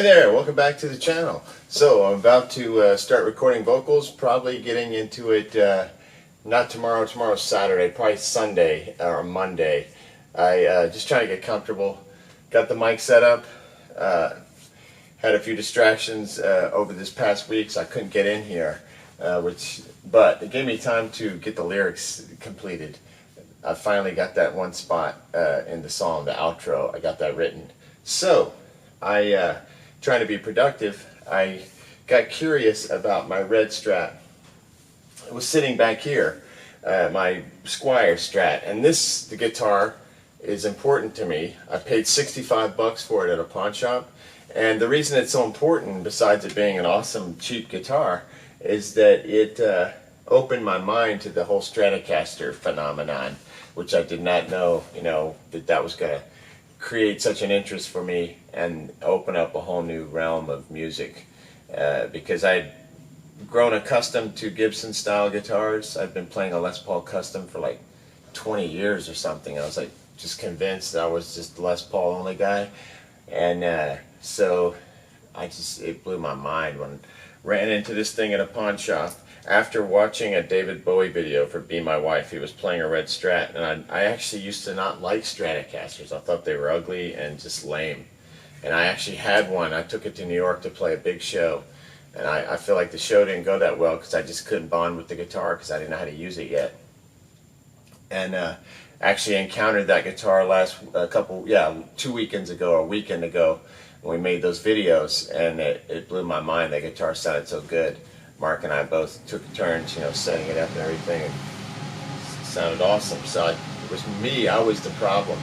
there, welcome back to the channel. So I'm about to start recording vocals, probably getting into it not tomorrow, tomorrow's Saturday, probably Sunday or Monday. I just trying to get comfortable, got the mic set up, had a few distractions over this past week, so I couldn't get in here, but it gave me time to get the lyrics completed. I finally got that one spot in the song, the outro, I got that written. So I trying to be productive, I got curious about my red Strat. It was sitting back here, my Squier Strat, and the guitar is important to me. I paid 65 bucks for it at a pawn shop, and the reason it's so important, besides it being an awesome cheap guitar, is that it opened my mind to the whole Stratocaster phenomenon, which I did not know, that was going to create such an interest for me and open up a whole new realm of music, because I'd grown accustomed to Gibson style guitars. I've been playing a Les Paul Custom for like 20 years or something. I was like just convinced that I was just Les Paul only guy, and so it blew my mind when I ran into this thing at a pawn shop after watching a David Bowie video for Be My Wife. He was playing a red Strat, and I actually used to not like Stratocasters. I thought they were ugly and just lame. And I actually had one. I took it to New York to play a big show, and I feel like the show didn't go that well because I just couldn't bond with the guitar because I didn't know how to use it yet. And actually encountered that guitar 2 weekends ago or a weekend ago when we made those videos, and it blew my mind. That guitar sounded so good. Mark and I both took turns, setting it up and everything, and it sounded awesome. So it was me, I was the problem,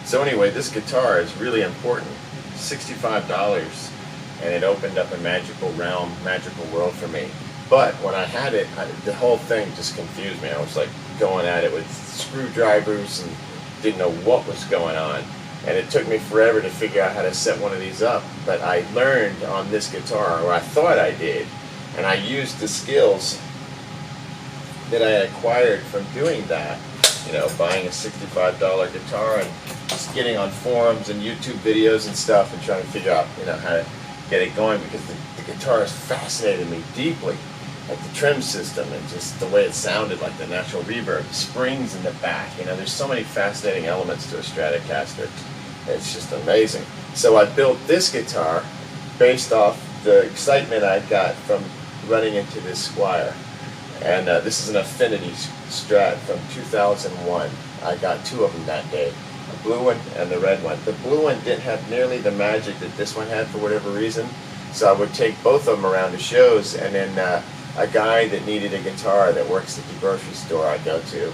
So anyway, this guitar is really important, $65, and it opened up a magical realm, magical world for me. But when I had it, the whole thing just confused me. I was like going at it with screwdrivers and didn't know what was going on. And it took me forever to figure out how to set one of these up. But I learned on this guitar, or I thought I did, and I used the skills that I acquired from doing that, buying a $65 guitar and just getting on forums and YouTube videos and stuff and trying to figure out, how to get it going, because the guitar has fascinated me deeply. Like the trem system and just the way it sounded, like the natural reverb, the springs in the back. There's so many fascinating elements to a Stratocaster. It's just amazing. So I built this guitar based off the excitement I got from running into this Squier. And this is an Affinity Strat from 2001. I got two of them that day, the blue one and the red one. The blue one didn't have nearly the magic that this one had for whatever reason. So I would take both of them around to shows, and then a guy that needed a guitar that works at the grocery store I go to,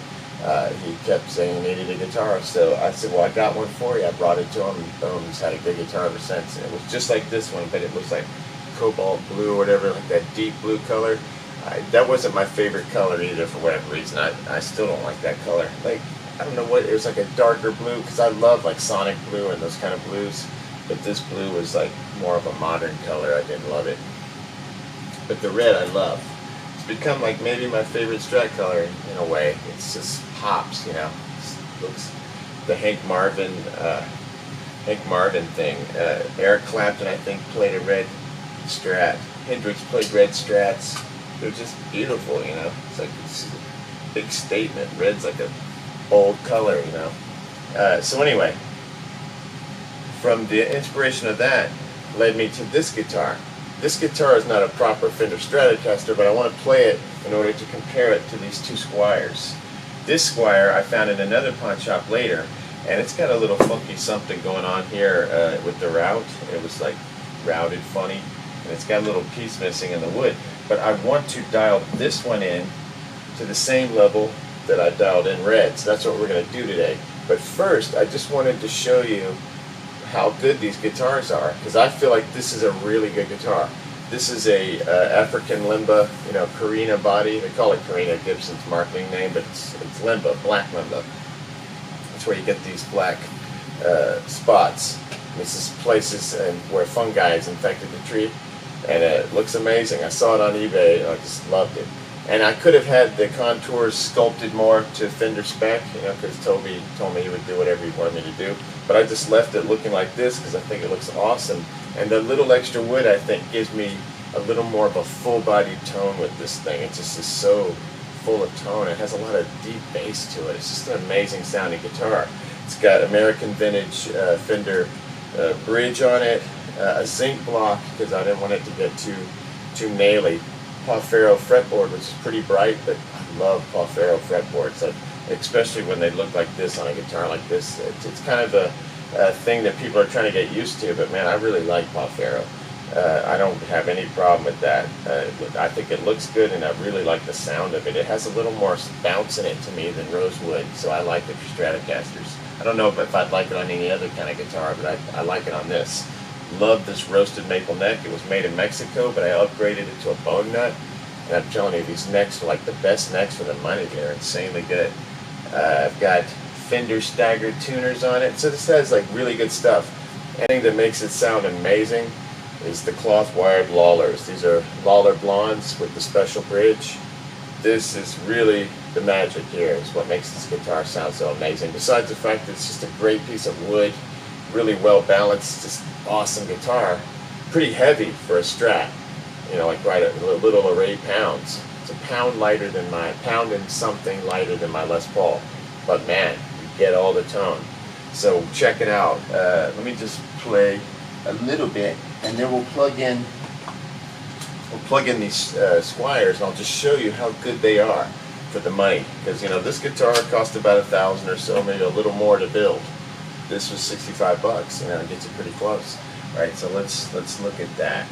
he kept saying he needed a guitar, so I said, well, I got one for you. I brought it to him, and boom, he's had a good guitar ever since. And it was just like this one, but it was like cobalt blue or whatever, like that deep blue color. That wasn't my favorite color either for whatever reason. I still don't like that color. Like, I don't know what, it was like a darker blue, because I love like Sonic blue and those kind of blues, but this blue was like more of a modern color. I didn't love it. But the red I love. It's become like maybe my favorite Strat color in a way. It's just pops, It looks the Hank Marvin thing. Eric Clapton, I think, played a red Strat. Hendrix played red Strats. They're just beautiful, It's like it's a big statement. Red's like a bold color, So anyway, from the inspiration of that led me to this guitar. This guitar is not a proper Fender Stratocaster, but I want to play it in order to compare it to these two Squiers. This Squier I found in another pawn shop later, and it's got a little funky something going on here with the route. It was like routed funny, and it's got a little piece missing in the wood. But I want to dial this one in to the same level that I dialed in red, so that's what we're going to do today. But first, I just wanted to show you how good these guitars are, because I feel like this is a really good guitar. This is a African Limba, Carina body. They call it Carina, Gibson's marketing name, but it's Limba, Black Limba. That's where you get these black spots. This is places where fungi has infected the tree, and it looks amazing. I saw it on eBay, and I just loved it. And I could have had the contours sculpted more to Fender spec, you know, because Toby told me he would do whatever he wanted me to do. But I just left it looking like this because I think it looks awesome. And the little extra wood, I think, gives me a little more of a full-bodied tone with this thing. It just is so full of tone. It has a lot of deep bass to it. It's just an amazing sounding guitar. It's got American vintage Fender bridge on it, a zinc block because I didn't want it to get too naily. Paul Ferro fretboard, which is pretty bright, but I love Paul Ferro fretboards, especially when they look like this on a guitar like this. It's kind of a thing that people are trying to get used to, but man, I really like Paul Ferro. I don't have any problem with that. I think it looks good, and I really like the sound of it. It has a little more bounce in it to me than rosewood, so I like it for Stratocasters. I don't know if I'd like it on any other kind of guitar, but I like it on this. Love this roasted maple neck. It was made in Mexico, but I upgraded it to a bone nut. And I'm telling you, these necks are like the best necks for the money. They're insanely good. I've got Fender staggered tuners on it. So this has like really good stuff. Anything that makes it sound amazing is the cloth wired Lawlers. These are Lawler blondes with the special bridge. This is really the magic here. Is what makes this guitar sound so amazing. Besides the fact that it's just a great piece of wood, really well balanced, just awesome guitar. Pretty heavy for a Strat, you know, like right at a little over 8 pounds. It's a pound lighter than pound and something lighter than my Les Paul, but man, you get all the tone. So check it out. Let me just play a little bit, and then we'll plug in these Squiers, and I'll just show you how good they are for the money. Because you know, this guitar cost about $1,000 or so, maybe a little more to build. This was 65 bucks, you know, it gets it pretty close. All right, so let's look at that.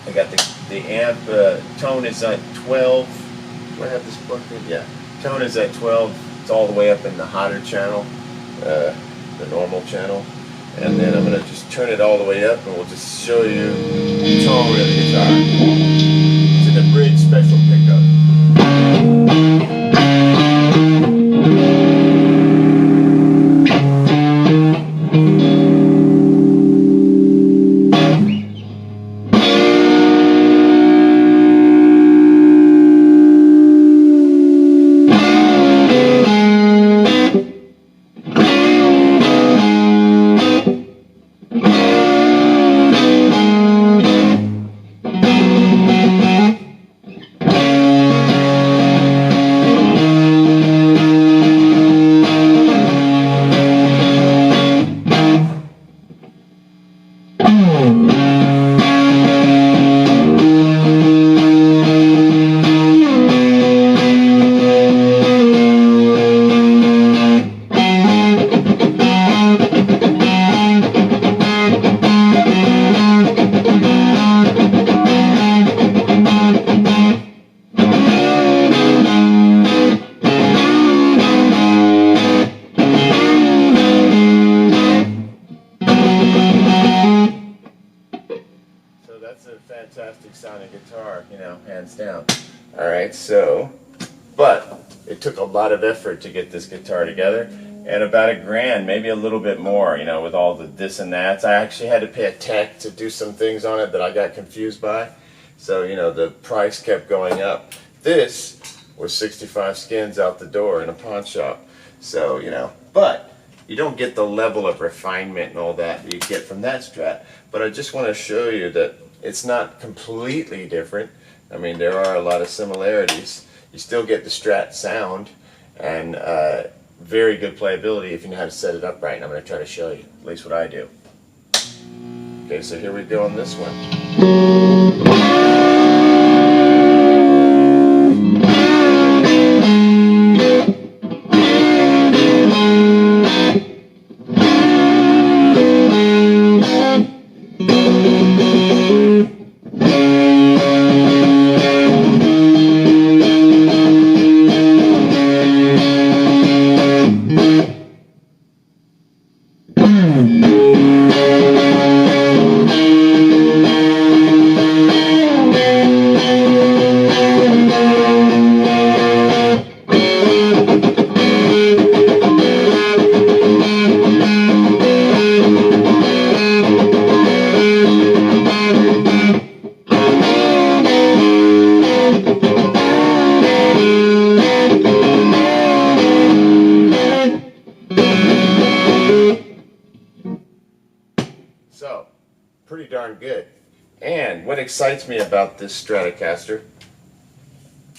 I got the amp tone is at 12. Do I have this plugged in? Yeah, tone is at 12. It's all the way up in the hotter channel, the normal channel, and then I'm gonna just turn it all the way up, and we'll just show you the tone of the guitar. It's in the bridge special pickup. Fantastic sounding guitar, you know, hands down. Alright, so, but it took a lot of effort to get this guitar together, and about $1,000, maybe a little bit more, you know, with all the this and that. I actually had to pay a tech to do some things on it that I got confused by, so, you know, the price kept going up. This was 65 skins out the door in a pawn shop, so, you know, but you don't get the level of refinement and all that you get from that Strat. But I just want to show you that it's not completely different. I mean, there are a lot of similarities. You still get the Strat sound and very good playability if you know how to set it up right. And I'm going to try to show you, at least what I do. Okay, so here we go on this one. darn good. And what excites me about this Stratocaster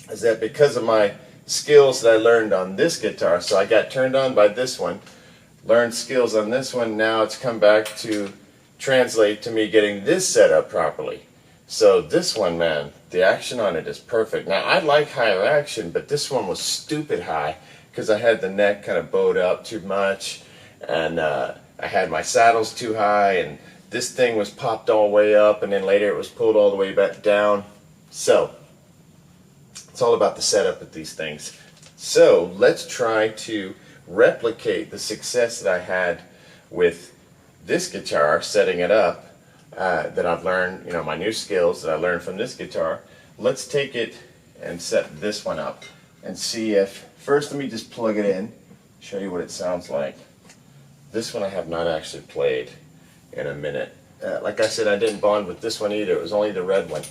is that because of my skills that I learned on this guitar, so I got turned on by this one, learned skills on this one, now it's come back to translate to me getting this set up properly. So this one, man, the action on it is perfect. Now I like higher action, but this one was stupid high because I had the neck kind of bowed up too much, and I had my saddles too high, and this thing was popped all the way up, and then later it was pulled all the way back down. So it's all about the setup of these things. So let's try to replicate the success that I had with this guitar, setting it up, that I've learned, you know, my new skills that I learned from this guitar. Let's take it and set this one up and see if, first let me just plug it in, show you what it sounds like. This one I have not actually played in a minute. Like I said, I didn't bond with this one either. It was only the red one.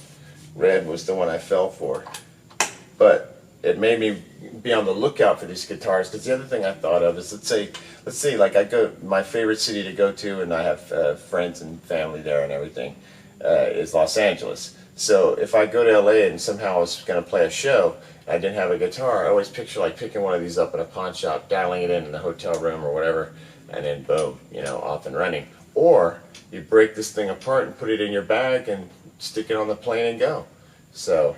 Red was the one I fell for. But it made me be on the lookout for these guitars, because the other thing I thought of is, let's say like I go, my favorite city to go to, and I have friends and family there and everything, is Los Angeles. So if I go to LA and somehow I was going to play a show, and I didn't have a guitar, I always picture like picking one of these up in a pawn shop, dialing it in the hotel room or whatever, and then boom, you know, off and running. Or you break this thing apart and put it in your bag and stick it on the plane and go. So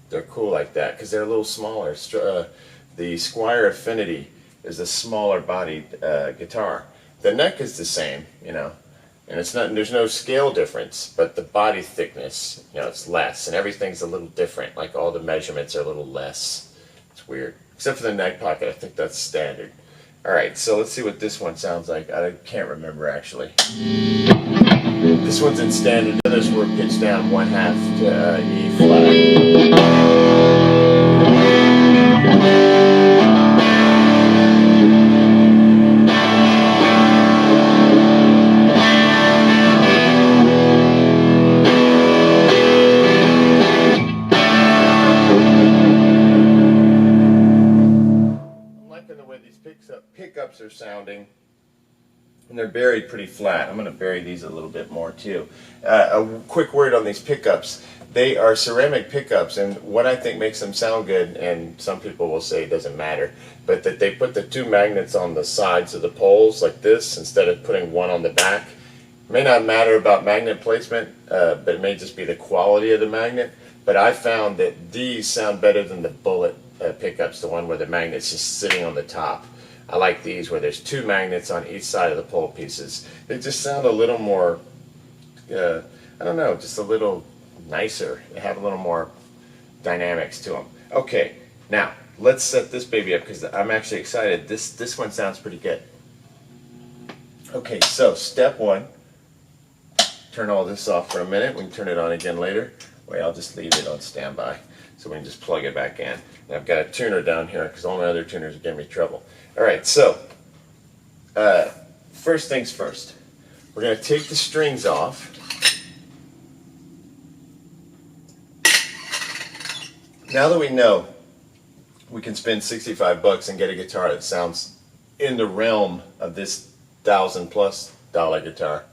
they're cool like that because they're a little smaller. The Squier Affinity is a smaller bodied guitar. The neck is the same, you know, and it's not, there's no scale difference, but the body thickness, you know, it's less, and everything's a little different. Like all the measurements are a little less. It's weird, except for the neck pocket. I think that's standard. All right, so let's see what this one sounds like. I can't remember actually. This one's in standard. The others were pitched down 1/2 to E flat. Pickups are sounding, and they're buried pretty flat. I'm going to bury these a little bit more too. A quick word on these pickups. They are ceramic pickups, and what I think makes them sound good, and some people will say it doesn't matter, but that they put the 2 magnets on the sides of the poles like this instead of putting one on the back. It may not matter about magnet placement, but it may just be the quality of the magnet. But I found that these sound better than the bullet pickups, the one where the magnet's just sitting on the top. I like these where there's 2 magnets on each side of the pole pieces. They just sound a little more, I don't know, just a little nicer. They have a little more dynamics to them. Okay, now let's set this baby up because I'm actually excited. This one sounds pretty good. Okay, so step 1, turn all this off for a minute. We can turn it on again later. Wait, I'll just leave it on standby so we can just plug it back in. And I've got a tuner down here because all my other tuners are giving me trouble. All right, so first things first. We're going to take the strings off. Now that we know we can spend $65 and get a guitar that sounds in the realm of this $1,000+ guitar,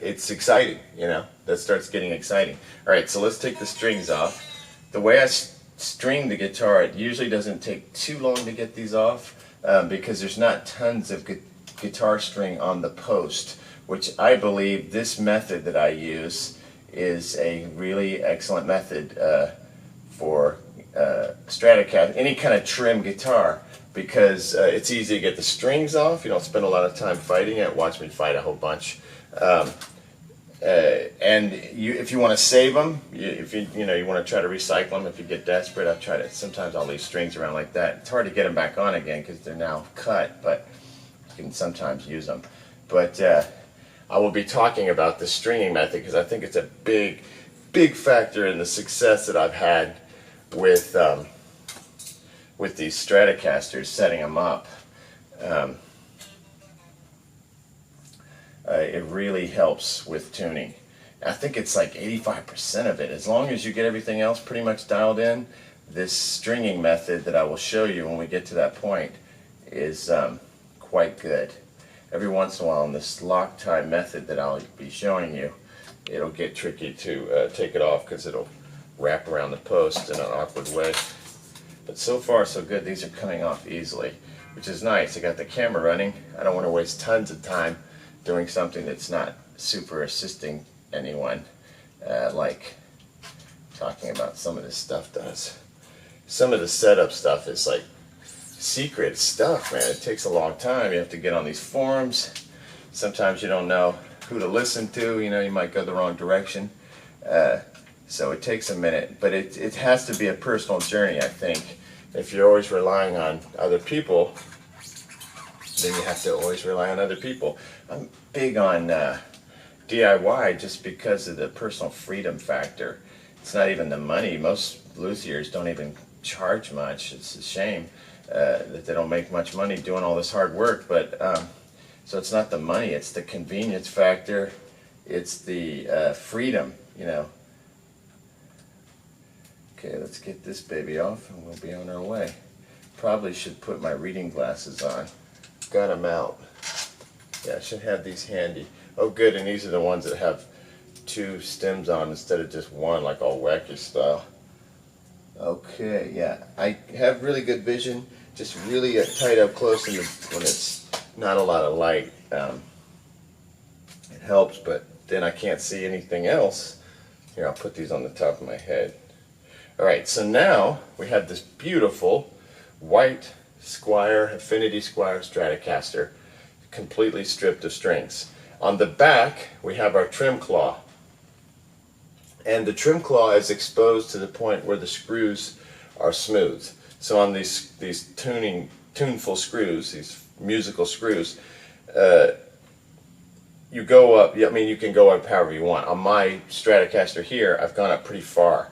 it's exciting, you know. That starts getting exciting. All right, so let's take the strings off. The way I string the guitar, it usually doesn't take too long to get these off because there's not tons of guitar string on the post, which I believe this method that I use is a really excellent method for Stratocaster, any kind of trim guitar, because it's easy to get the strings off. You don't spend a lot of time fighting it. Watch me fight a whole bunch. And if you want to save them, if you want to try to recycle them, if you get desperate, I've tried it. Sometimes I'll leave strings around like that. It's hard to get them back on again because they're now cut, but you can sometimes use them. But I will be talking about the stringing method because I think it's a big factor in the success that I've had with these Stratocasters, setting them up. It really helps with tuning. I think it's like 85% of it. As long as you get everything else pretty much dialed in, this stringing method that I will show you when we get to that point is quite good. every once in a while in this Loctite method that I'll be showing you, it'll get tricky to take it off because it'll wrap around the post in an awkward way. But so far so good. These are coming off easily, which is nice. I got the camera running. I don't want to waste tons of time doing something that's not super assisting anyone, like talking about some of this stuff does. Some of the setup stuff is like secret stuff, man. It takes a long time. You have to get on these forums. Sometimes you don't know who to listen to. You know, you might go the wrong direction. So it takes a minute, but it has to be a personal journey, I think. If you're always relying on other people, then you have to always rely on other people. I'm big on DIY just because of the personal freedom factor. It's not even the money. Most luthiers don't even charge much. It's a shame that they don't make much money doing all this hard work. But so it's not the money, it's the convenience factor. It's the freedom, you know. Okay, let's get this baby off and we'll be on our way. Probably should put my reading glasses on. Got them out. Yeah, I should have these handy. Oh good, and these are the ones that have 2 stems on instead of just one, like all wacky style. Okay, yeah, I have really good vision, just really tight up close when it's not a lot of light. It helps, but then I can't see anything else. Here, I'll put these on the top of my head. Alright, so now we have this beautiful white Squier, Affinity Squier Stratocaster, completely stripped of strings. On the back, we have our trim claw. And the trim claw is exposed to the point where the screws are smooth. So on these tuneful screws, these musical screws, you go up, I mean you can go up however you want. On my Stratocaster here, I've gone up pretty far.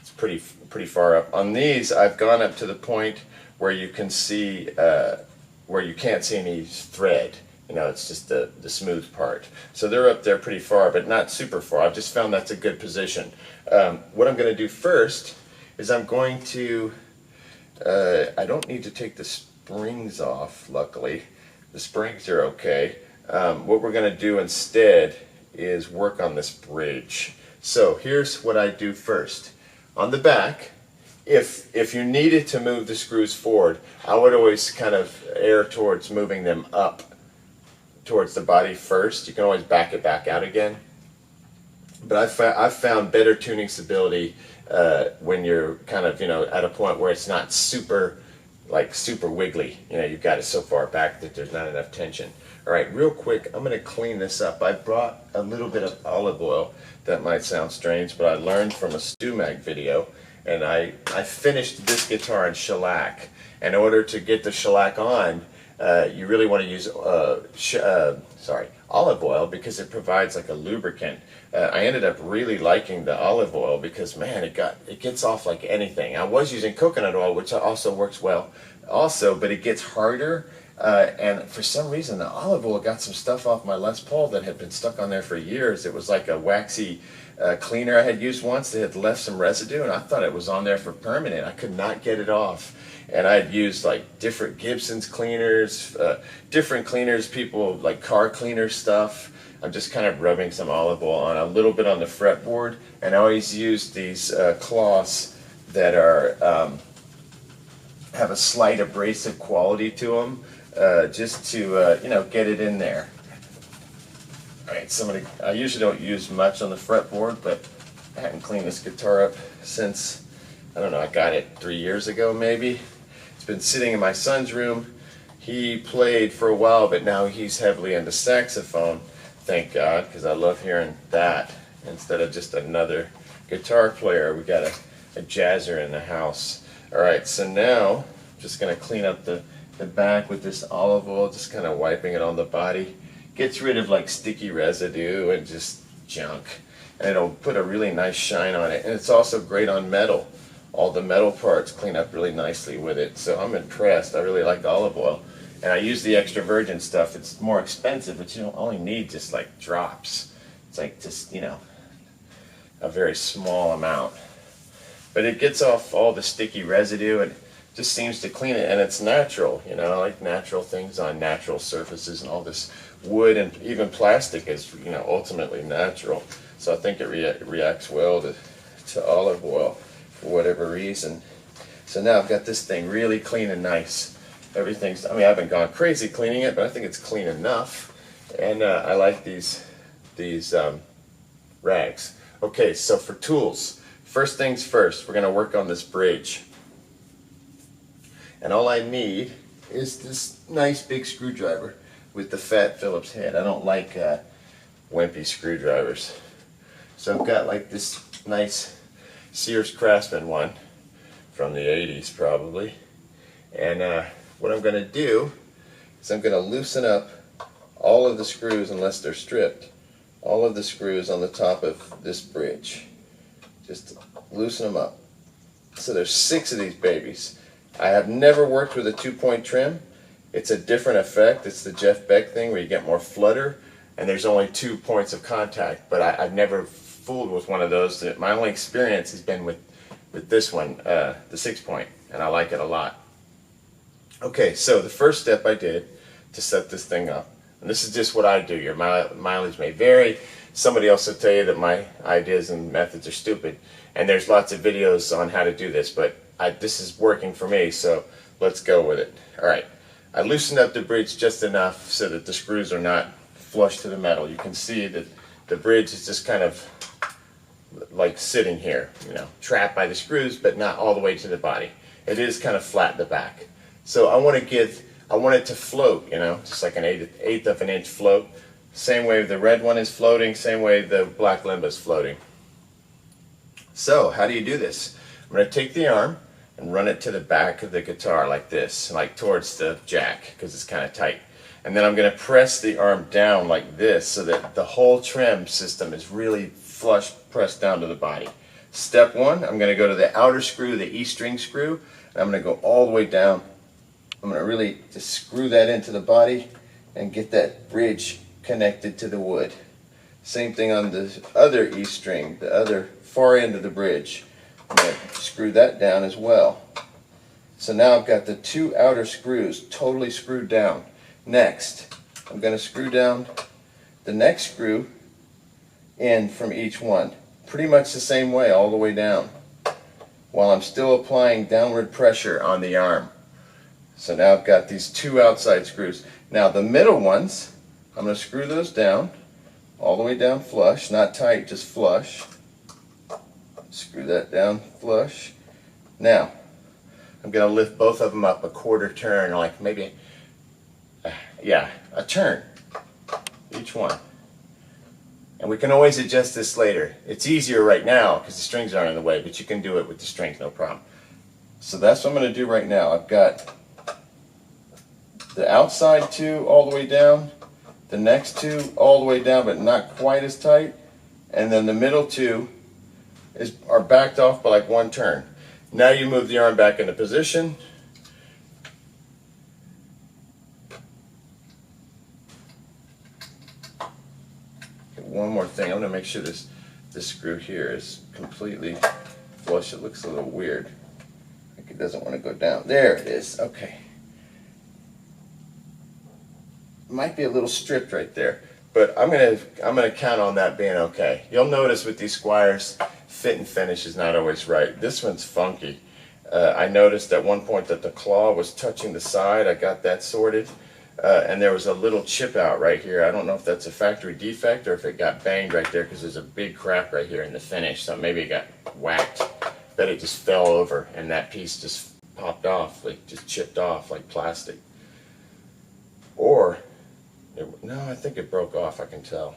It's pretty far up. On these, I've gone up to the point where you can see, where you can't see any thread. You know, it's just the smooth part. So they're up there pretty far, but not super far. I've just found that's a good position. What I'm going to do first is I'm going to, I don't need to take the springs off, luckily. The springs are okay. What we're going to do instead is work on this bridge. So here's what I do first. On the back, if you needed to move the screws forward, I would always kind of err towards moving them up towards the body first. You can always back it back out again. But I've found better tuning stability when you're kind of, you know, at a point where it's not super wiggly. You know, you've got it so far back that there's not enough tension. All right, real quick, I'm going to clean this up. I brought a little bit of olive oil. That might sound strange, but I learned from a StewMag video, and I finished this guitar in shellac. In order to get the shellac on, you really want to use olive oil because it provides like a lubricant. I ended up really liking the olive oil because, man, it gets off like anything. I was using coconut oil, which also works well also, but it gets harder. And for some reason, the olive oil got some stuff off my Les Paul that had been stuck on there for years. It was like a waxy cleaner I had used once that had left some residue, and I thought it was on there for permanent. I could not get it off. And I'd used like different Gibson's cleaners, different cleaners, people like car cleaner stuff. I'm just kind of rubbing some olive oil on a little bit on the fretboard, and I always use these cloths that are have a slight abrasive quality to them, just to you know, get it in there. All right, I usually don't use much on the fretboard, but I haven't cleaned this guitar up since, I don't know, I got it 3 years ago maybe. It's been sitting in my son's room. He played for a while, but now he's heavily into saxophone, thank God, because I love hearing that instead of just another guitar player. We got a jazzer in the house. All right, so now I'm just going to clean up the back with this olive oil, just kind of wiping it on the body. Gets rid of like sticky residue and just junk. And it'll put a really nice shine on it. And it's also great on metal. All the metal parts clean up really nicely with it. So I'm impressed. I really like olive oil. And I use the extra virgin stuff. It's more expensive, but you don't only need just like drops. It's like just, you know, a very small amount. But it gets off all the sticky residue, and just seems to clean it, and it's natural. You know, I like natural things on natural surfaces, and all this wood and even plastic is, you know, ultimately natural. So I think it reacts well to olive oil for whatever reason. So now I've got this thing really clean and nice. Everything's, I mean, I haven't gone crazy cleaning it, but I think it's clean enough. And I like these rags. Okay, so for tools, first things first, we're going to work on this bridge. And all I need is this nice big screwdriver with the fat Phillips head. I don't like wimpy screwdrivers. So I've got like this nice Sears Craftsman one from the 80s probably. And what I'm going to do is I'm going to loosen up all of the screws, unless they're stripped, all of the screws on the top of this bridge. Just loosen them up. So there's 6 of these babies. I have never worked with a 2-point trim. It's a different effect. It's the Jeff Beck thing where you get more flutter, and there's only 2 points of contact. But I've never fooled with one of those. My only experience has been with this one, the 6-point, and I like it a lot. Okay, so the first step I did to set this thing up, and this is just what I do. Your mileage may vary. Somebody else will tell you that my ideas and methods are stupid, and there's lots of videos on how to do this, but this is working for me, so let's go with it. All right, I loosened up the bridge just enough so that the screws are not flush to the metal. You can see that the bridge is just kind of like sitting here, you know, trapped by the screws, but not all the way to the body. It is kind of flat in the back. So I want it to float, you know, just like an eighth of an inch float. Same way the red one is floating, same way the Black Limba is floating. So how do you do this? I'm going to take the arm and run it to the back of the guitar like this, like towards the jack, because it's kind of tight. And then I'm going to press the arm down like this so that the whole trem system is really flush pressed down to the body. Step 1, I'm going to go to the outer screw, the E string screw, and I'm going to go all the way down. I'm going to really just screw that into the body and get that bridge connected to the wood. Same thing on the other E string, the other far end of the bridge. I'm going to screw that down as well. So now I've got the 2 outer screws totally screwed down. Next, I'm going to screw down the next screw in from each one. Pretty much the same way all the way down, while I'm still applying downward pressure on the arm. So now I've got these 2 outside screws. Now the middle ones, I'm going to screw those down, all the way down flush, not tight, just flush. Screw that down flush. Now, I'm going to lift both of them up a quarter turn, like maybe, a turn, each one. And we can always adjust this later. It's easier right now because the strings aren't in the way, but you can do it with the strings, no problem. So that's what I'm going to do right now. I've got the outside 2 all the way down, the next 2 all the way down but not quite as tight, and then the middle 2 are backed off by like 1 turn. Now you move the arm back into position. Okay, one more thing, I'm going to make sure this screw here is completely flush. It looks a little weird, like it doesn't want to go down. There it is. Okay. Might be a little stripped right there, but I'm gonna count on that being okay. You'll notice with these Squiers, fit and finish is not always right. This one's funky. I noticed at one point that the claw was touching the side. I got that sorted, and there was a little chip out right here. I don't know if that's a factory defect or if it got banged right there, because there's a big crack right here in the finish. So maybe it got whacked. Bet it just fell over and that piece just popped off, like just chipped off like plastic. Or no, I think it broke off, I can tell.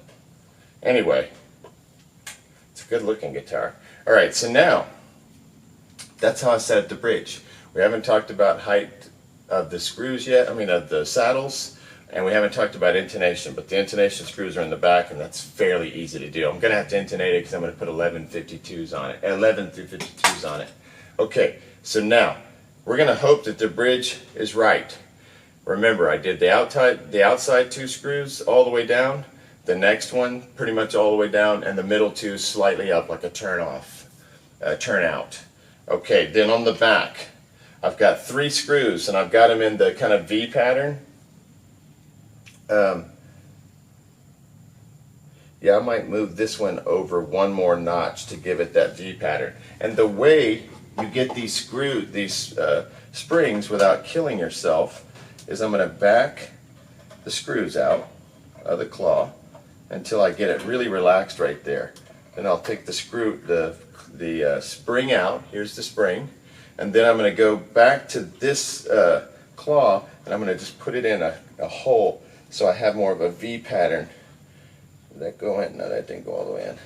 Anyway, it's a good looking guitar. Alright, so now, that's how I set up the bridge. We haven't talked about height of the screws yet, of the saddles, and we haven't talked about intonation, but the intonation screws are in the back, and that's fairly easy to do. I'm going to have to intonate it because I'm going to put 11 through 52s on it. Okay, so now, we're going to hope that the bridge is right. Remember, I did the outside 2 screws all the way down, the next one pretty much all the way down, and the middle 2 slightly up like a turn out. Okay, then on the back, I've got 3 screws, and I've got them in the kind of V pattern. Yeah, I might move this one over one more notch to give it that V pattern. And the way you get these springs without killing yourself is I'm going to back the screws out of the claw until I get it really relaxed right there. Then I'll take the spring out. Here's the spring. And then I'm going to go back to this claw, and I'm going to just put it in a hole so I have more of a V pattern. Did that go in? No, that didn't go all the way in.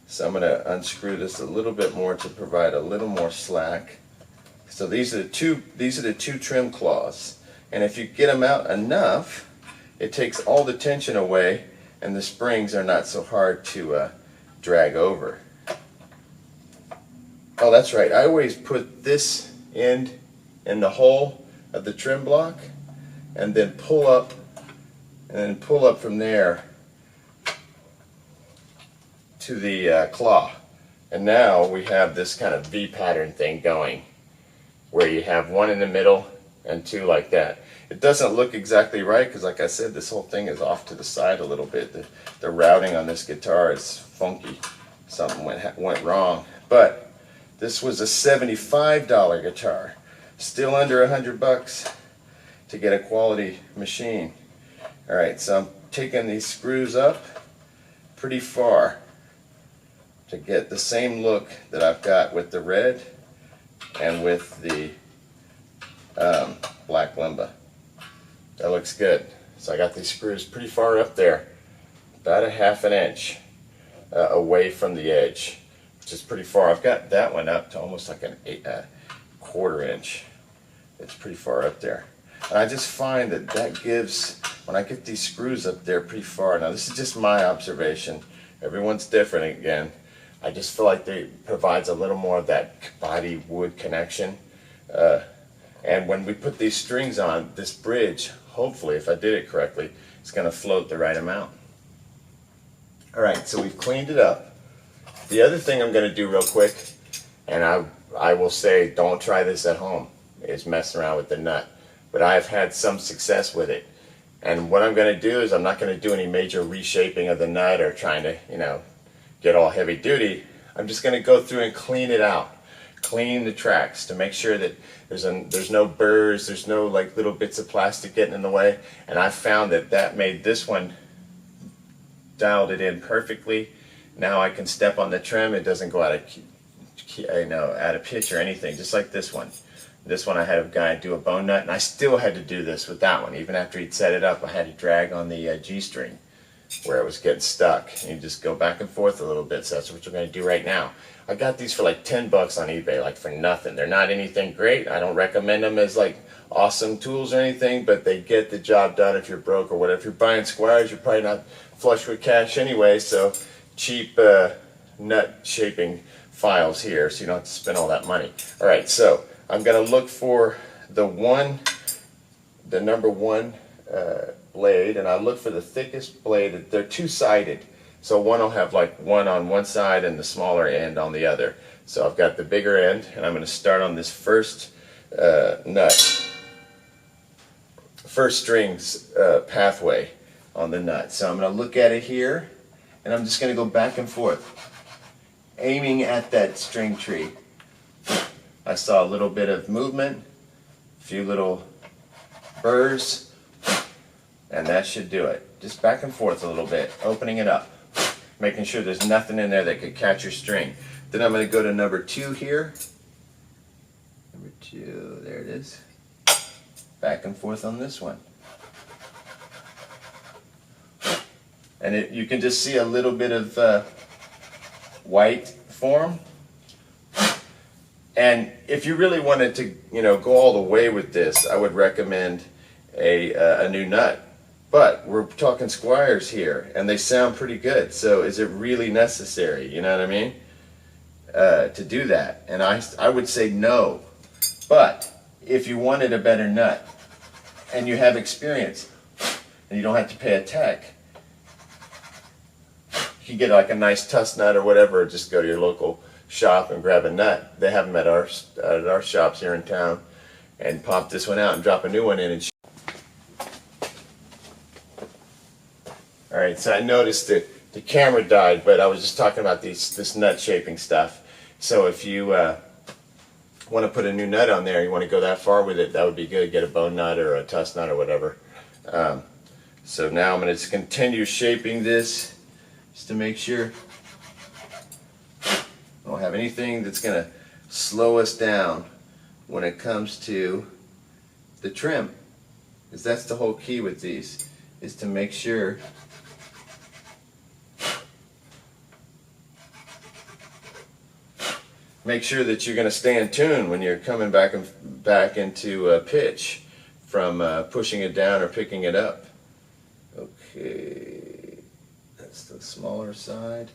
So I'm going to unscrew this a little bit more to provide a little more slack. So these are the two trim claws, and if you get them out enough, it takes all the tension away, and the springs are not so hard to drag over. Oh, that's right. I always put this end in the hole of the trim block, and then pull up from there to the claw. And now we have this kind of V pattern thing going, where you have one in the middle and 2 like that. It doesn't look exactly right because, like I said, this whole thing is off to the side a little bit. The routing on this guitar is funky. Something went wrong. But this was a $75 guitar, still under $100 to get a quality machine. All right, so I'm taking these screws up pretty far to get the same look that I've got with the red and with the Black Limba. That looks good. So I got these screws pretty far up there, about a ½ inch away from the edge, which is pretty far. I've got that one up to almost like a quarter inch. It's pretty far up there. And I just find that gives, when I get these screws up there pretty far, now this is just my observation, everyone's different again, I just feel like it provides a little more of that body wood connection. And when we put these strings on, this bridge, hopefully, if I did it correctly, it's going to float the right amount. Alright, so we've cleaned it up. The other thing I'm going to do real quick, and I will say don't try this at home, is messing around with the nut. But I've had some success with it. And what I'm going to do is I'm not going to do any major reshaping of the nut or trying to, get all heavy duty. I'm just going to go through and clean it out. Clean the tracks to make sure that there's no burrs, there's no like little bits of plastic getting in the way. And I found that made this one, dialed it in perfectly. Now I can step on the trim, it doesn't go out of pitch or anything, just like this one. This one I had a guy do a bone nut, and I still had to do this with that one. Even after he'd set it up, I had to drag on the G string where it was getting stuck. And you just go back and forth a little bit, so that's what we're going to do right now. I got these for like $10 on eBay, like for nothing. They're not anything great. I don't recommend them as like awesome tools or anything, but they get the job done if you're broke or whatever. If you're buying Squiers, you're probably not flush with cash anyway, so cheap nut shaping files here, so you don't have to spend all that money. Alright, so I'm going to look for the number one blade, and I look for the thickest blade. They're two-sided, so one will have like one on one side and the smaller end on the other. So I've got the bigger end, and I'm going to start on this first first strings pathway on the nut. So I'm going to look at it here, and I'm just going to go back and forth, aiming at that string tree. I saw a little bit of movement, a few little burrs, and that should do it. Just back and forth a little bit, opening it up, making sure there's nothing in there that could catch your string. Then I'm going to go to number 2 here. Number 2, there it is. Back and forth on this one. And you can just see a little bit of white form. And if you really wanted to, go all the way with this, I would recommend a new nut. But we're talking Squiers here, and they sound pretty good. So is it really necessary? You know what I mean? To do that, and I would say no. But if you wanted a better nut, and you have experience, and you don't have to pay a tech, you can get like a nice tusk nut or whatever. Or just go to your local shop and grab a nut. They have them at our shops here in town. and pop this one out and drop a new one in. And alright, so I noticed that the camera died, but I was just talking about this nut shaping stuff. So if you want to put a new nut on there, you want to go that far with it, that would be good. Get a bone nut or a tusk nut or whatever. So now I'm going to just continue shaping this just to make sure I don't have anything that's going to slow us down when it comes to the trim. Because that's the whole key with these, is to make sure that you're going to stay in tune when you're coming back into pitch from pushing it down or picking it up. Okay, that's the smaller side.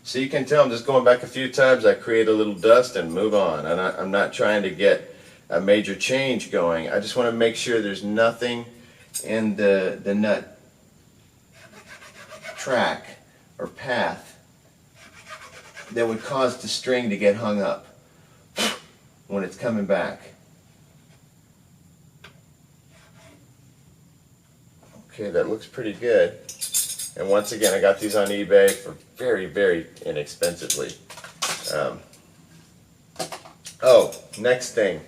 So you can tell I'm just going back a few times. I create a little dust and move on. And I'm not trying to get a major change going. I just want to make sure there's nothing in the nut track or path that would cause the string to get hung up when it's coming back. Okay, that looks pretty good. And once again, I got these on eBay for very, very inexpensively. Oh, next thing.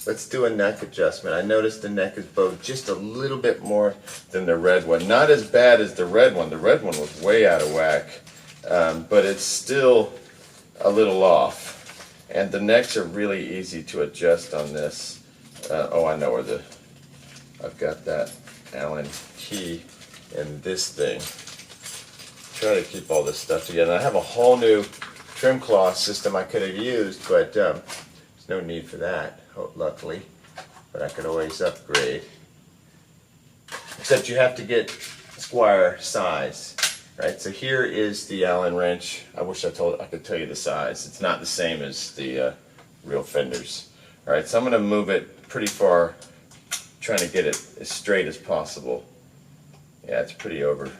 Let's do a neck adjustment. I noticed the neck is bowed just a little bit more than the red one. Not as bad as the red one. The red one was way out of whack. But it's still a little off. And the necks are really easy to adjust on this. Oh, I know where I've got that Allen key in this thing. Try to keep all this stuff together. I have a whole new trim cloth system I could have used, but there's no need for that, luckily. But I could always upgrade. Except you have to get Squier size, right? So here is the Allen wrench. I wish I could tell you the size. It's not the same as the real fenders. All right, so I'm going to move it pretty far, trying to get it as straight as possible. Yeah, it's pretty over.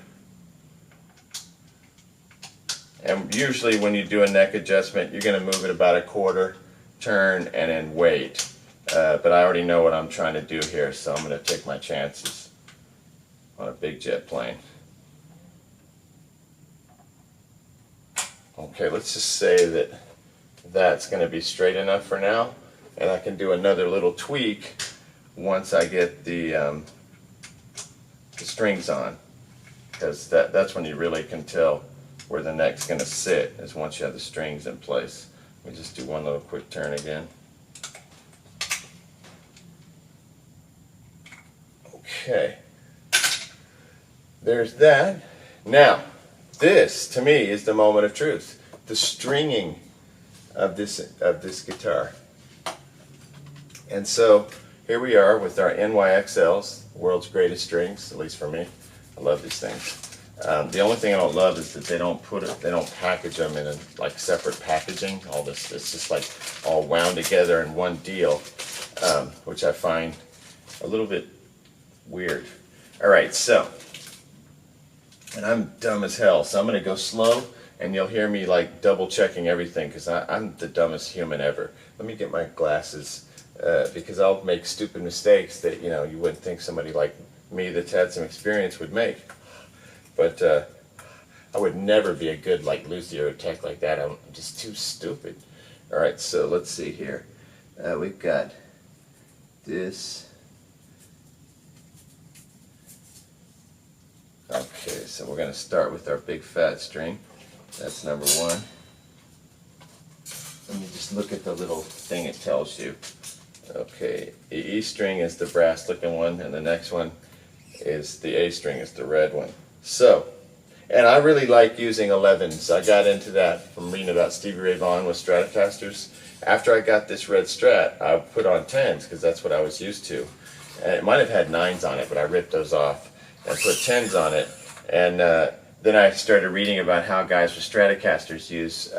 And usually when you do a neck adjustment, you're going to move it about a quarter, turn, and then wait. But I already know what I'm trying to do here, so I'm going to take my chances on a big jet plane. Okay, let's just say that that's going to be straight enough for now, and I can do another little tweak once I get the strings on, because that's when you really can tell where the neck's going to sit, is once you have the strings in place. Let me just do one little quick turn again. Okay, there's that. Now, this to me is the moment of truth, the stringing of this guitar. And so here we are with our NYXLs, the world's greatest strings, at least for me. I love these things. The only thing I don't love is that they don't package them in like separate packaging. All this, it's just like all wound together in one deal, which I find a little bit weird. All right, so, and I'm dumb as hell, so I'm going to go slow, and you'll hear me like double checking everything, because I'm the dumbest human ever. Let me get my glasses, because I'll make stupid mistakes that you wouldn't think somebody like me that's had some experience would make. But I would never be a good like luthier or tech like that. I'm just too stupid. All right, so let's see here. We've got this. Okay, so we're going to start with our big fat string. That's number one. Let me just look at the little thing it tells you. Okay, the E string is the brass looking one, and the next one is the A string, is the red one. So, and I really like using 11s. I got into that from reading about Stevie Ray Vaughan with Stratocasters. After I got this red Strat, I put on 10s because that's what I was used to. And it might have had 9s on it, but I ripped those off and put 10s on it. And then I started reading about how guys with Stratocasters use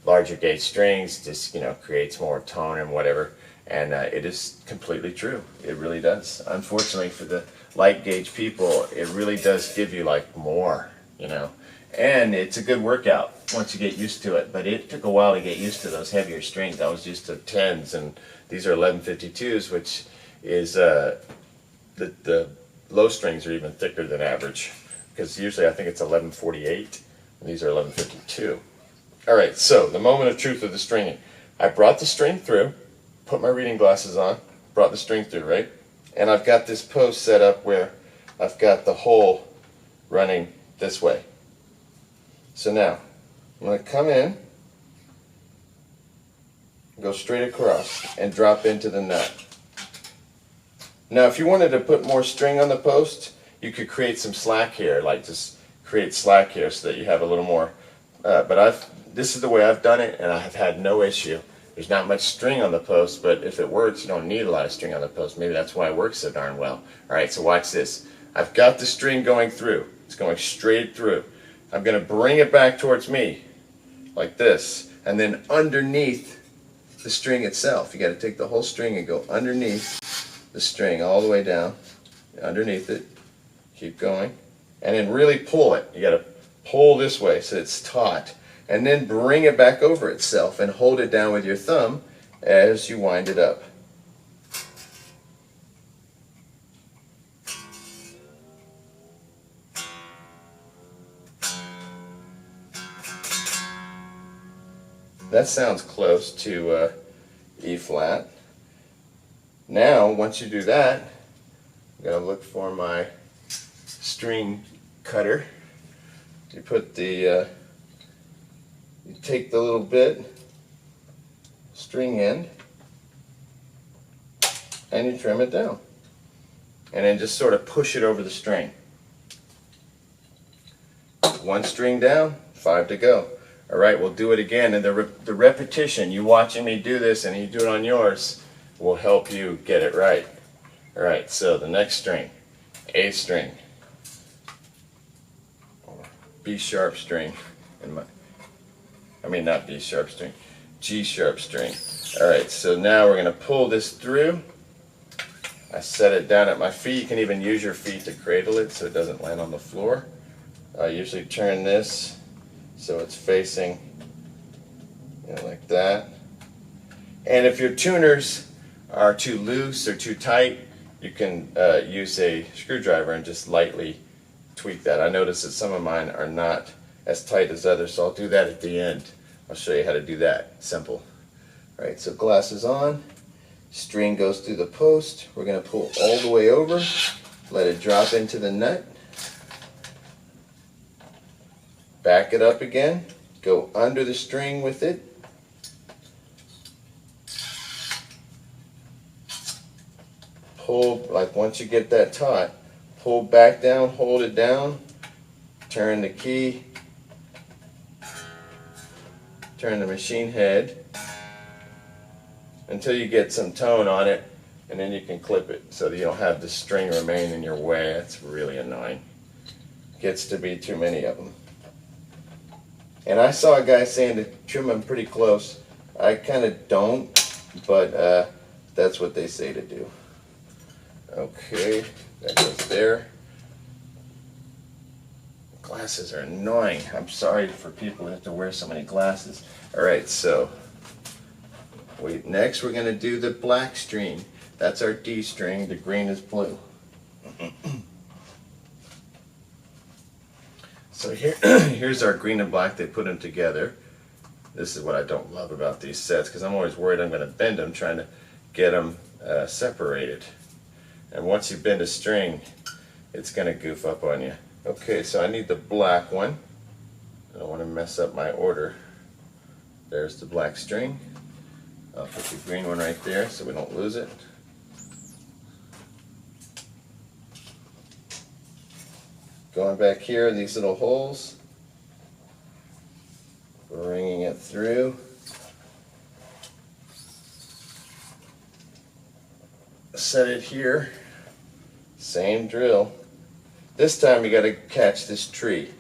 larger gauge strings, just creates more tone and whatever. And it is completely true. It really does. Unfortunately for the light gauge people, it really does give you like more you know. And it's a good workout once you get used to it, but it took a while to get used to those heavier strings. I was used to 10s, and these are 1152s, which is the low strings are even thicker than average, because usually I think it's 1148, and these are 1152. All right, so the moment of truth of the stringing. I brought the string through, put my reading glasses on, brought the string through, right? And I've got this post set up where I've got the hole running this way. So now, I'm going to come in, go straight across, and drop into the nut. Now, if you wanted to put more string on the post, you could create some slack here, like just create slack here so that you have a little more. This is the way I've done it, and I have had no issue. There's not much string on the post, but if it works, you don't need a lot of string on the post. Maybe that's why it works so darn well. All right, so watch this. I've got the string going through. It's going straight through. I'm going to bring it back towards me, like this, and then underneath the string itself. You got to take the whole string and go underneath the string all the way down, underneath it. Keep going, and then really pull it. You got to pull this way so it's taut, and then bring it back over itself and hold it down with your thumb as you wind it up. That sounds close to E flat. Now, once you do that, I'm going to look for my string cutter. You put the, you take the little bit, string end, and you trim it down. And then just sort of push it over the string. One string down, 5 to go. All right, we'll do it again. And the repetition, you watching me do this and you do it on yours, will help you get it right. All right, so the next string, A string, B sharp string, not B sharp string, G sharp string. All right, so now we're going to pull this through. I set it down at my feet. You can even use your feet to cradle it so it doesn't land on the floor. I usually turn this so it's facing, like that. And if your tuners are too loose or too tight, you can use a screwdriver and just lightly tweak that. I notice that some of mine are not as tight as others, so I'll do that at the end. I'll show you how to do that. Simple. All right, so glasses on. String goes through the post. We're going to pull all the way over. Let it drop into the nut. Back it up again. Go under the string with it. Pull, like once you get that taut, pull back down, hold it down, turn the key, turn the machine head until you get some tone on it, and then you can clip it so that you don't have the string remain in your way. That's really annoying. Gets to be too many of them. And I saw a guy saying to trim them pretty close. I kind of don't, but that's what they say to do. Okay, that goes there. Glasses are annoying. I'm sorry for people who have to wear so many glasses. All right, so next we're going to do the black string. That's our D string. The green is blue. So here's our green and black. They put them together. This is what I don't love about these sets, because I'm always worried I'm going to bend them trying to get them separated. And once you bend a string, it's going to goof up on you. Okay, so I need the black one. I don't want to mess up my order. There's the black string. I'll put the green one right there so we don't lose it. Going back here in these little holes, bringing it through. Set it here. Same drill. This time you got to catch this tree.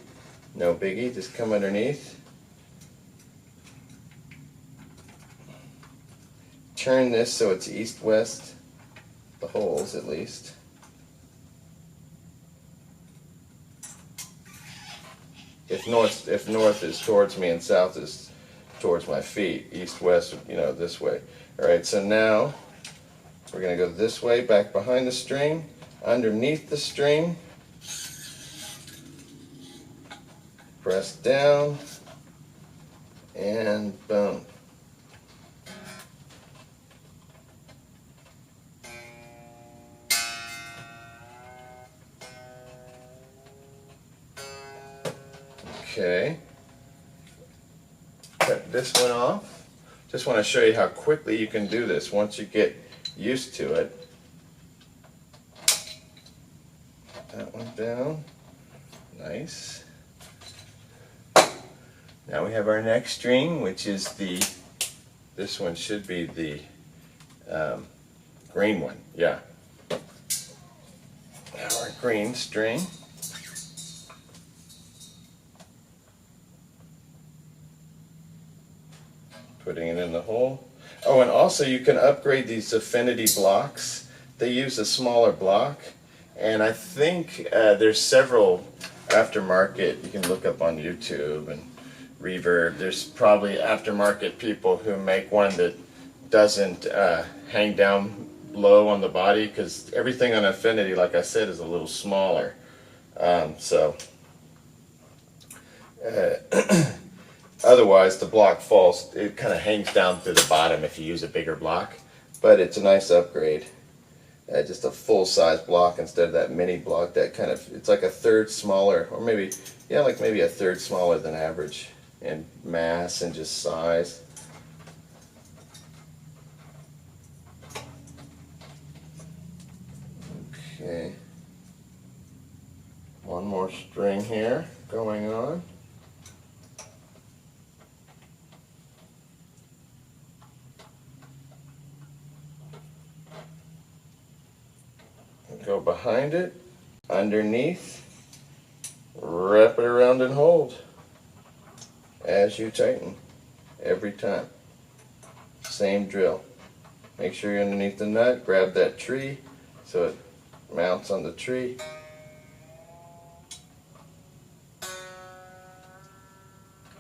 No biggie, just come underneath. Turn this so it's east-west, the holes at least. if north is towards me and south is towards my feet, east, west, you know, this way. All right, so now we're going to go this way, back behind the string, underneath the string, press down, and boom. Okay, cut this one off. Just want to show you how quickly you can do this once you get used to it. That one down. Nice. Now we have our next string, which is this one should be the green one. Yeah. Now our green string. Putting it in the hole. Oh, and also you can upgrade these Affinity blocks. They use a smaller block, and I think there's several aftermarket. You can look up on YouTube and Reverb. There's probably aftermarket people who make one that doesn't hang down low on the body, because everything on Affinity, like I said, is a little smaller. Otherwise, the block falls, it kind of hangs down through the bottom if you use a bigger block. But it's a nice upgrade. Just a full-size block instead of that mini block that kind of, it's like a third smaller, or maybe, yeah, like maybe a third smaller than average in mass and just size. Okay. One more string here going on. Go behind it, underneath, wrap it around and hold as you tighten every time. Same drill. Make sure you're underneath the nut, grab that tree so it mounts on the tree.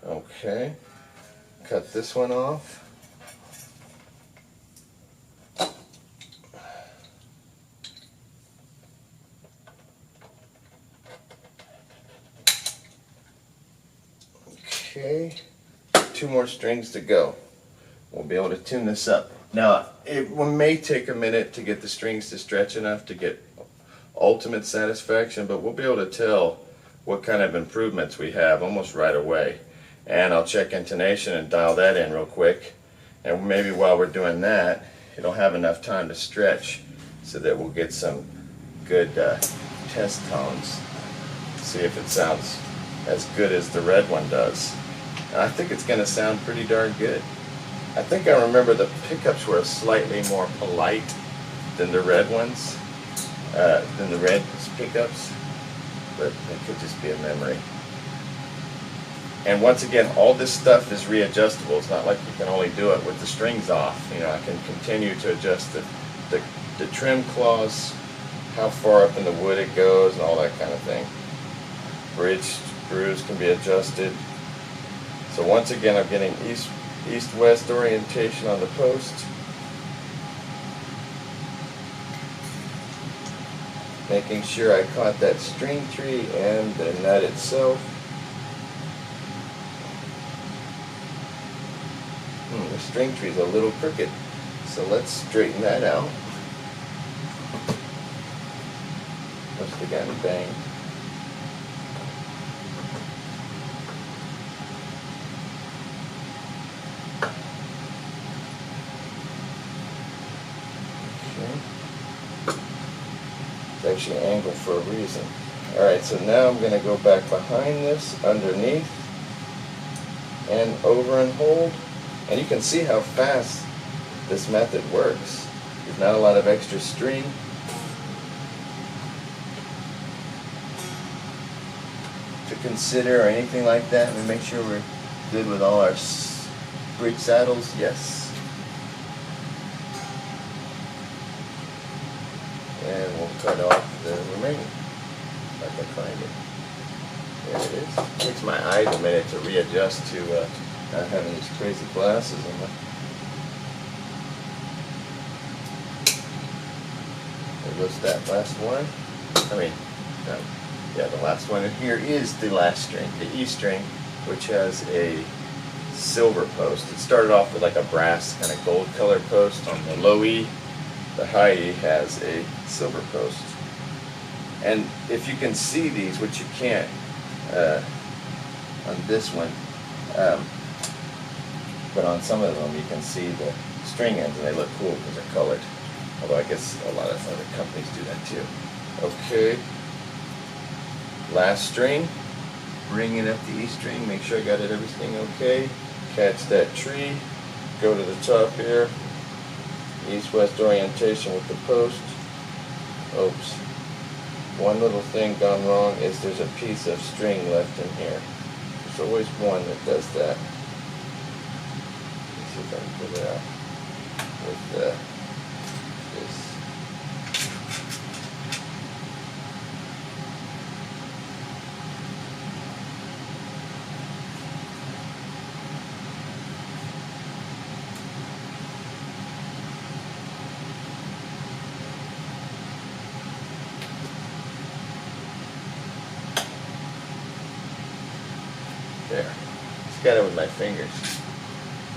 Okay, cut this one off. Okay, 2 more strings to go. We'll be able to tune this up. Now, it may take a minute to get the strings to stretch enough to get ultimate satisfaction, but we'll be able to tell what kind of improvements we have almost right away. And I'll check intonation and dial that in real quick. And maybe while we're doing that, it'll have enough time to stretch so that we'll get some good test tones. See if it sounds as good as the red one does. And I think it's going to sound pretty darn good. I think I remember the pickups were slightly more polite than the red ones, than the red pickups, but it could just be a memory. And once again, all this stuff is readjustable. It's not like you can only do it with the strings off. You know, I can continue to adjust the trim claws, how far up in the wood it goes, and all that kind of thing. Bridge screws can be adjusted. So once again, I'm getting east-west orientation on the post. Making sure I caught that string tree and the nut itself. The string tree is a little crooked, so let's straighten that out. Must have gotten banged. It's actually angled for a reason. Alright, so now I'm going to go back behind this, underneath, and over and hold. And you can see how fast this method works. There's not a lot of extra string. To consider or anything like that. And make sure we're good with all our bridge saddles. Yes. And we'll cut off the remaining, if I can find it. There it is. It takes my eyes a minute to readjust to not having these crazy glasses on. There goes that last one. Yeah, the last one. And here is the last string, the E string, which has a silver post. It started off with like a brass kind of gold colored post on the low E. The high E has a silver post. And if you can see these, which you can't on this one, but on some of them you can see the string ends and they look cool because they're colored. Although I guess a lot of other companies do that too. Okay, last string, bringing up the E string, make sure I got it everything okay. Catch that tree, go to the top here, east-west orientation with the post. Oops. One little thing gone wrong is there's a piece of string left in here. There's always one that does that. Let's see if I can get it out with this. There. Just got it with my fingers.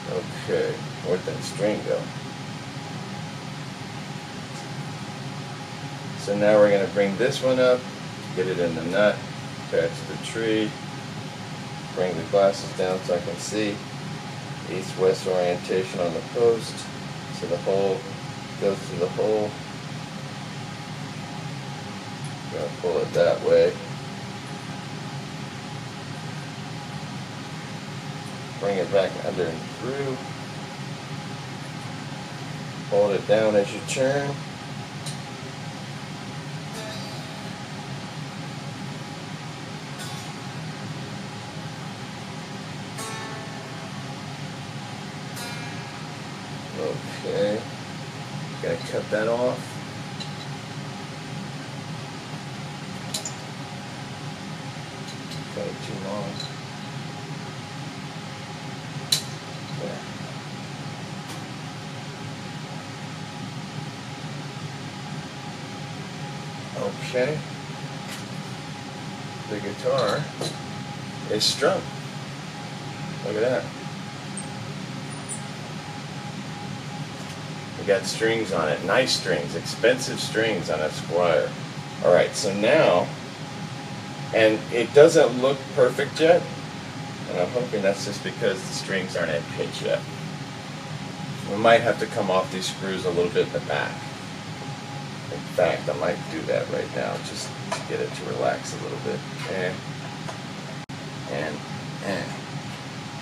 Okay. Where'd that string go? So now we're going to bring this one up, get it in the nut, attach the tree, bring the glasses down so I can see. East-west orientation on the post. So the hole goes through the hole. I'm going to pull it that way. Bring it back under and through. Hold it down as you turn. Okay. Gotta cut that off. Cut it too long. Okay, the guitar is strung. Look at that. We got strings on it, nice strings, expensive strings on a Squier. Alright, so now, and it doesn't look perfect yet, and I'm hoping that's just because the strings aren't at pitch yet. We might have to come off these screws a little bit in the back. In fact, I might do that right now just to get it to relax a little bit. And.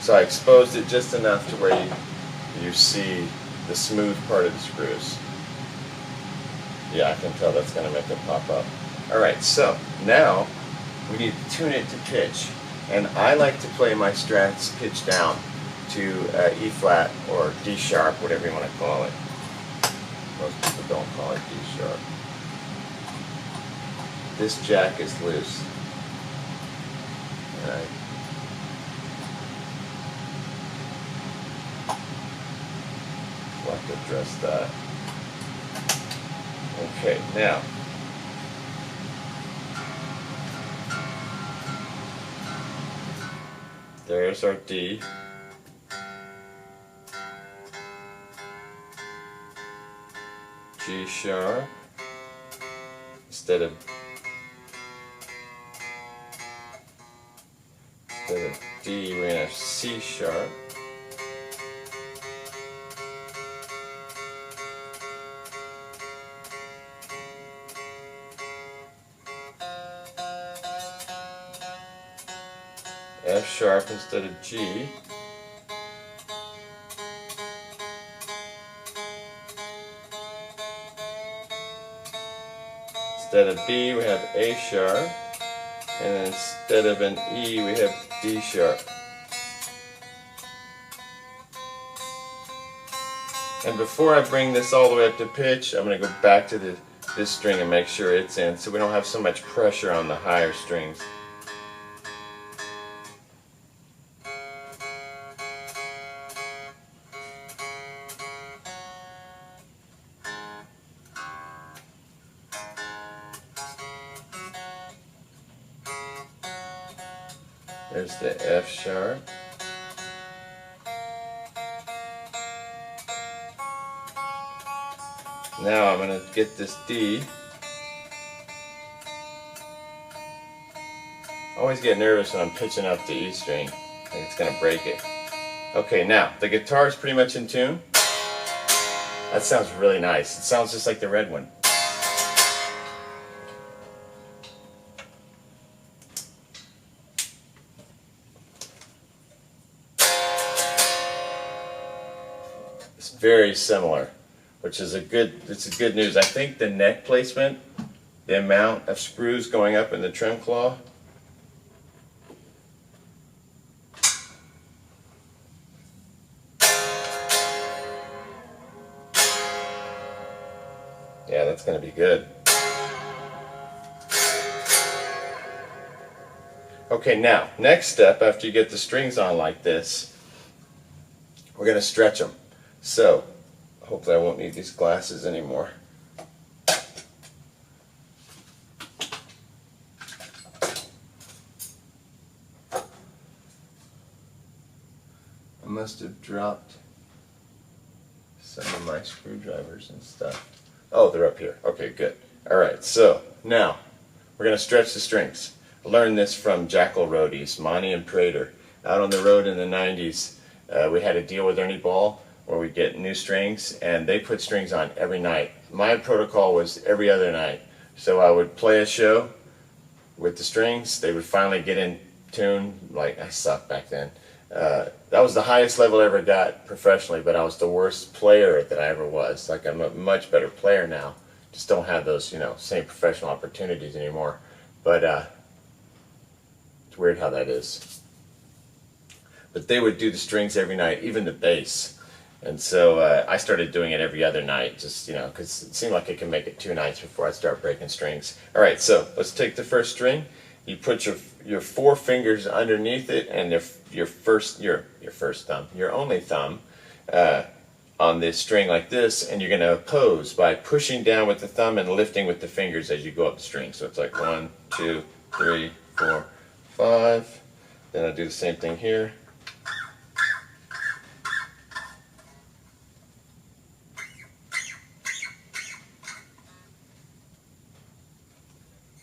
So I exposed it just enough to where you see the smooth part of the screws. Yeah, I can tell that's going to make it pop up. Alright, so now we need to tune it to pitch. And I like to play my Strats pitch down to E flat or D sharp, whatever you want to call it. Most people don't call it D sharp. This jack is loose. And I'll have to address that. Okay, now there's our D. G sharp instead of D, we're going to have C sharp. F sharp instead of G. Instead of B, we have A sharp, and instead of an E, we have D sharp. And before I bring this all the way up to pitch, I'm going to go back to this string and make sure it's in, so we don't have so much pressure on the higher strings. There's the F sharp. Now I'm going to get this D. I always get nervous when I'm pitching up the E string. I think it's going to break it. Okay, now the guitar is pretty much in tune. That sounds really nice. It sounds just like the red one. It's very similar, which is it's a good news. I think the neck placement, the amount of screws going up in the trem claw, yeah, that's going to be good. Okay, now, next step after you get the strings on like this, we're going to stretch them. So, hopefully I won't need these glasses anymore. I must have dropped some of my screwdrivers and stuff. Oh, they're up here. Okay, good. Alright, so now we're going to stretch the strings. I learned this from Jackal roadies, Monty and Prater. Out on the road in the 90s, we had a deal with Ernie Ball where we get new strings, and they put strings on every night. My protocol was every other night. So I would play a show with the strings. They would finally get in tune. Like, I sucked back then. That was the highest level I ever got professionally, but I was the worst player that I ever was. Like, I'm a much better player now. Just don't have those, same professional opportunities anymore. But it's weird how that is. But they would do the strings every night, even the bass. And so I started doing it every other night, just, because it seemed like I could make it 2 nights before I start breaking strings. All right, so let's take the first string. You put your 4 fingers underneath it, and your first thumb, your only thumb, on this string like this, and you're going to oppose by pushing down with the thumb and lifting with the fingers as you go up the string. So it's like 1, 2, 3, 4, 5. Then I'll do the same thing here.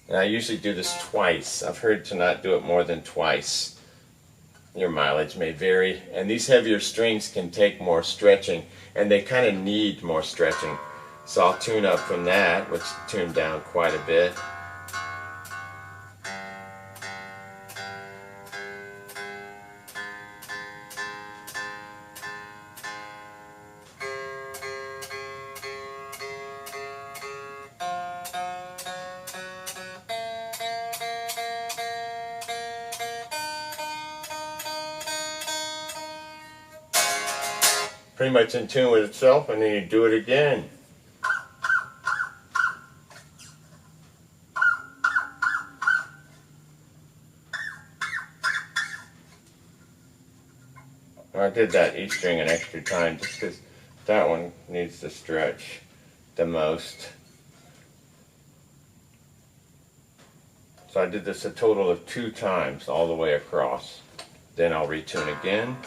And I usually do this twice. I've heard to not do it more than twice. Your mileage may vary. And these heavier strings can take more stretching, and they kind of need more stretching. So I'll tune up from that, which tuned down quite a bit. Pretty much in tune with itself, and then you do it again. I did that E string an extra time just because that one needs to stretch the most. So I did this a total of 2 times all the way across. Then I'll retune again.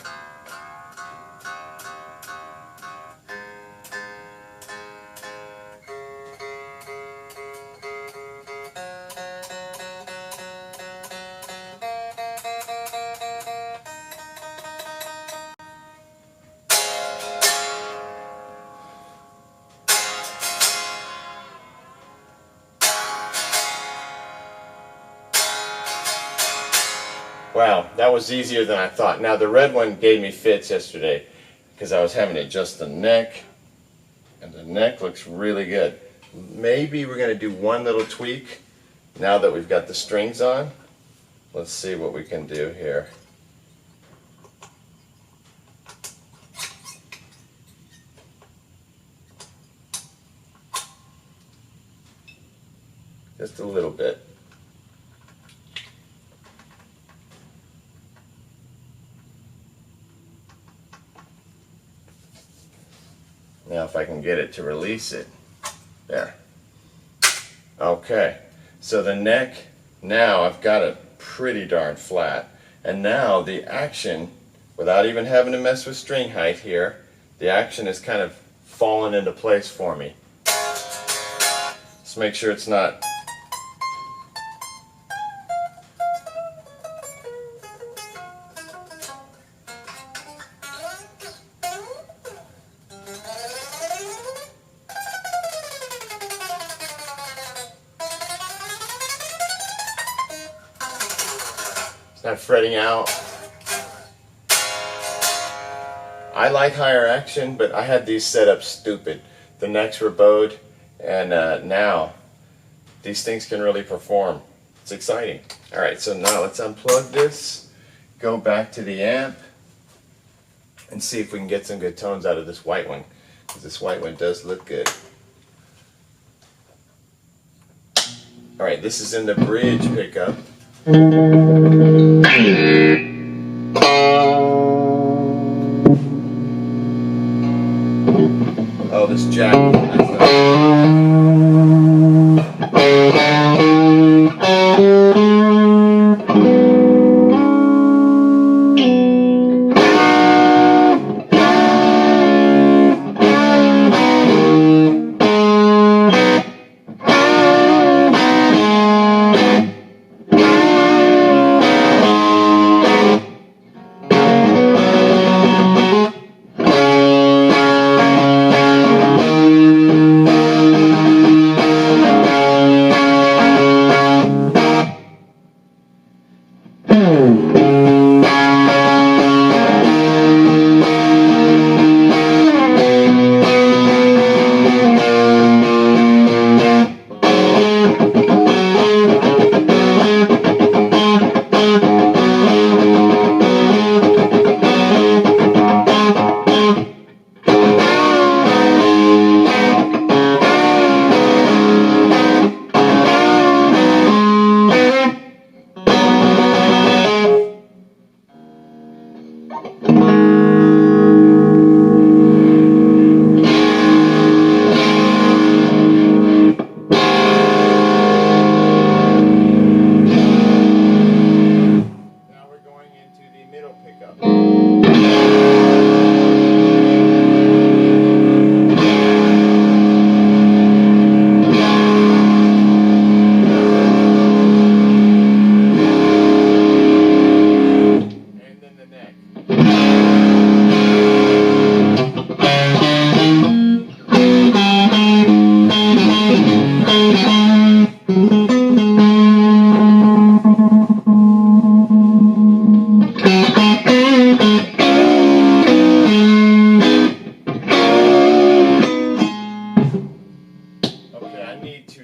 Wow, that was easier than I thought. Now the red one gave me fits yesterday because I was having to adjust the neck, and the neck looks really good. Maybe we're going to do one little tweak now that we've got the strings on. Let's see what we can do here. Just a little bit. Now if I can get it to release it. There. Okay. So the neck, now I've got it pretty darn flat. And now the action, without even having to mess with string height here, the action is kind of fallen into place for me. Let's make sure it's not. It's not fretting out. I like higher action, but I had these set up stupid. The necks were bowed, and now these things can really perform. It's exciting. Alright, so now let's unplug this, go back to the amp, and see if we can get some good tones out of this white one, because this white one does look good. Alright, this is in the bridge pickup. Oh, this jack.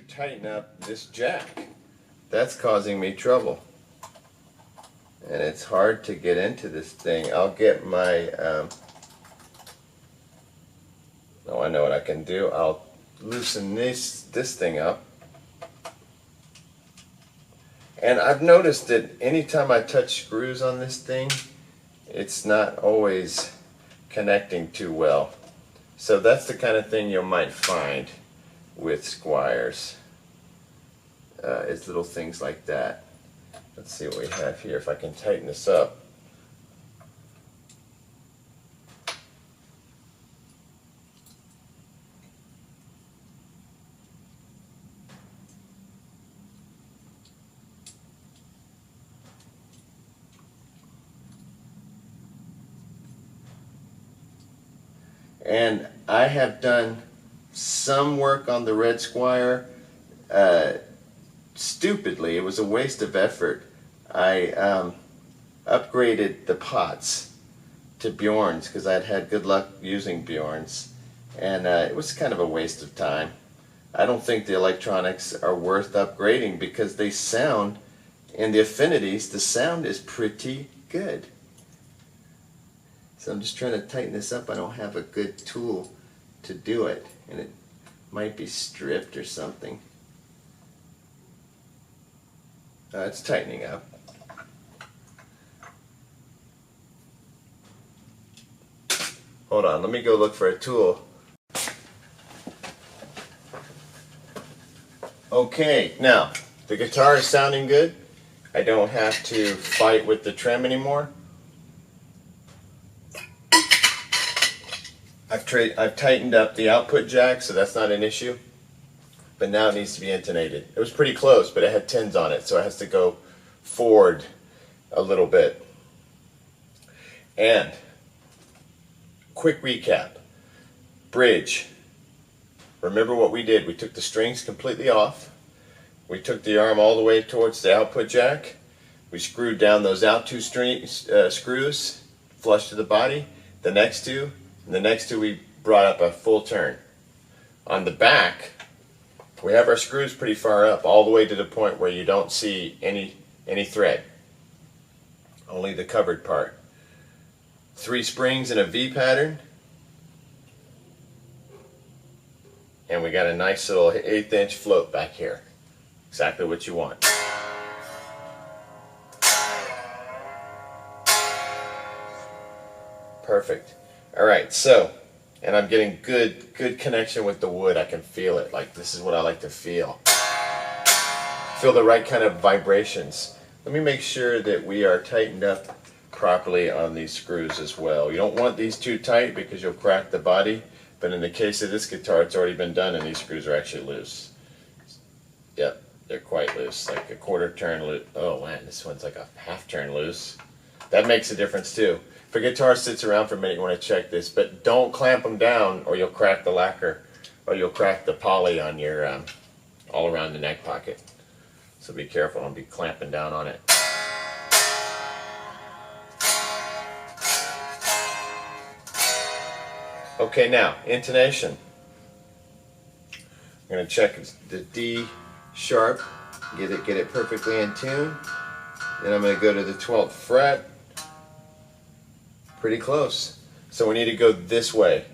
Tighten up this jack. That's causing me trouble, and it's hard to get into this thing. I'll get my oh, I know what I can do. I'll loosen this thing up, and I've noticed that anytime I touch screws on this thing, it's not always connecting too well. So that's the kind of thing you might find with Squiers. It's little things like that. Let's see what we have here, if I can tighten this up. And I have done some work on the red Squier. Stupidly, it was a waste of effort. I upgraded the pots to Bjorn's because I'd had good luck using Bjorn's, and it was kind of a waste of time. I don't think the electronics are worth upgrading because they sound, in the Affinities, the sound is pretty good. So I'm just trying to tighten this up. I don't have a good tool to do it, and it might be stripped or something. It's tightening up. Hold on, let me go look for a tool. Okay, now the guitar is sounding good. I don't have to fight with the trem anymore. I've tightened up the output jack, so that's not an issue. But now it needs to be intonated. It was pretty close, but it had tins on it, so it has to go forward a little bit. And quick recap. Bridge. Remember what we did. We took the strings completely off. We took the arm all the way towards the output jack. We screwed down those out two screws flush to the body. The next two, and the next two we brought up a full turn. On the back, we have our screws pretty far up, all the way to the point where you don't see any thread. Only the covered part. 3 springs in a V pattern. And we got a nice little 1/8 inch float back here. Exactly what you want. Perfect. Alright, so, and I'm getting good connection with the wood. I can feel it. Like, this is what I like to feel. Feel the right kind of vibrations. Let me make sure that we are tightened up properly on these screws as well. You don't want these too tight because you'll crack the body, but in the case of this guitar, it's already been done and these screws are actually loose. Yep, they're quite loose, like a 1/4 turn loose. Oh man, this one's like a 1/2 turn loose. That makes a difference too. If a guitar sits around for a minute, you want to check this, but don't clamp them down or you'll crack the lacquer, or you'll crack the poly on your all around the neck pocket. So be careful, don't be clamping down on it. Okay, now intonation. I'm going to check the D sharp, get it perfectly in tune. Then I'm going to go to the 12th fret. Pretty close. So we need to go this way.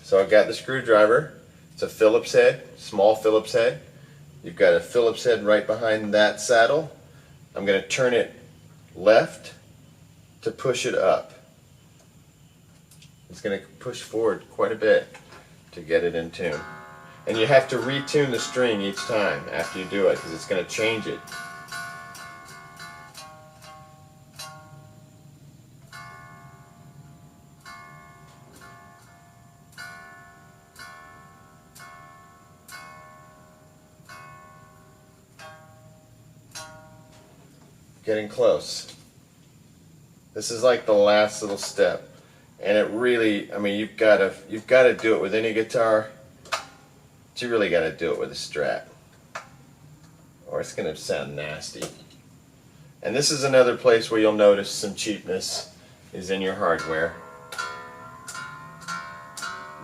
So I've got the screwdriver. It's a Phillips head, small Phillips head. You've got a Phillips head right behind that saddle. I'm going to turn it left to push it up. It's going to push forward quite a bit to get it in tune. And you have to retune the string each time after you do it because it's going to change it. Getting close. This is like the last little step. And it really, I mean, you've got to do it with any guitar, but you really got to do it with a Strat, or it's going to sound nasty. And this is another place where you'll notice some cheapness is in your hardware.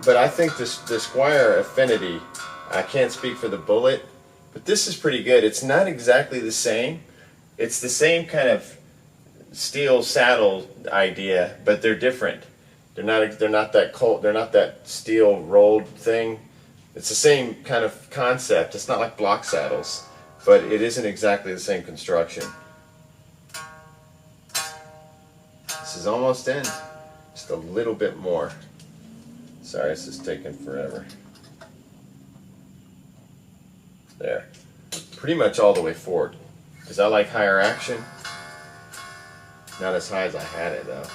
But I think the Squier Affinity, I can't speak for the Bullet, but this is pretty good. It's not exactly the same. It's the same kind of steel saddle idea, but they're different. They're not that cold. They're not that steel rolled thing. It's the same kind of concept. It's not like block saddles, but it isn't exactly the same construction. This is almost in. Just a little bit more. Sorry, this is taking forever. There. Pretty much all the way forward. Because I like higher action. Not as high as I had it though.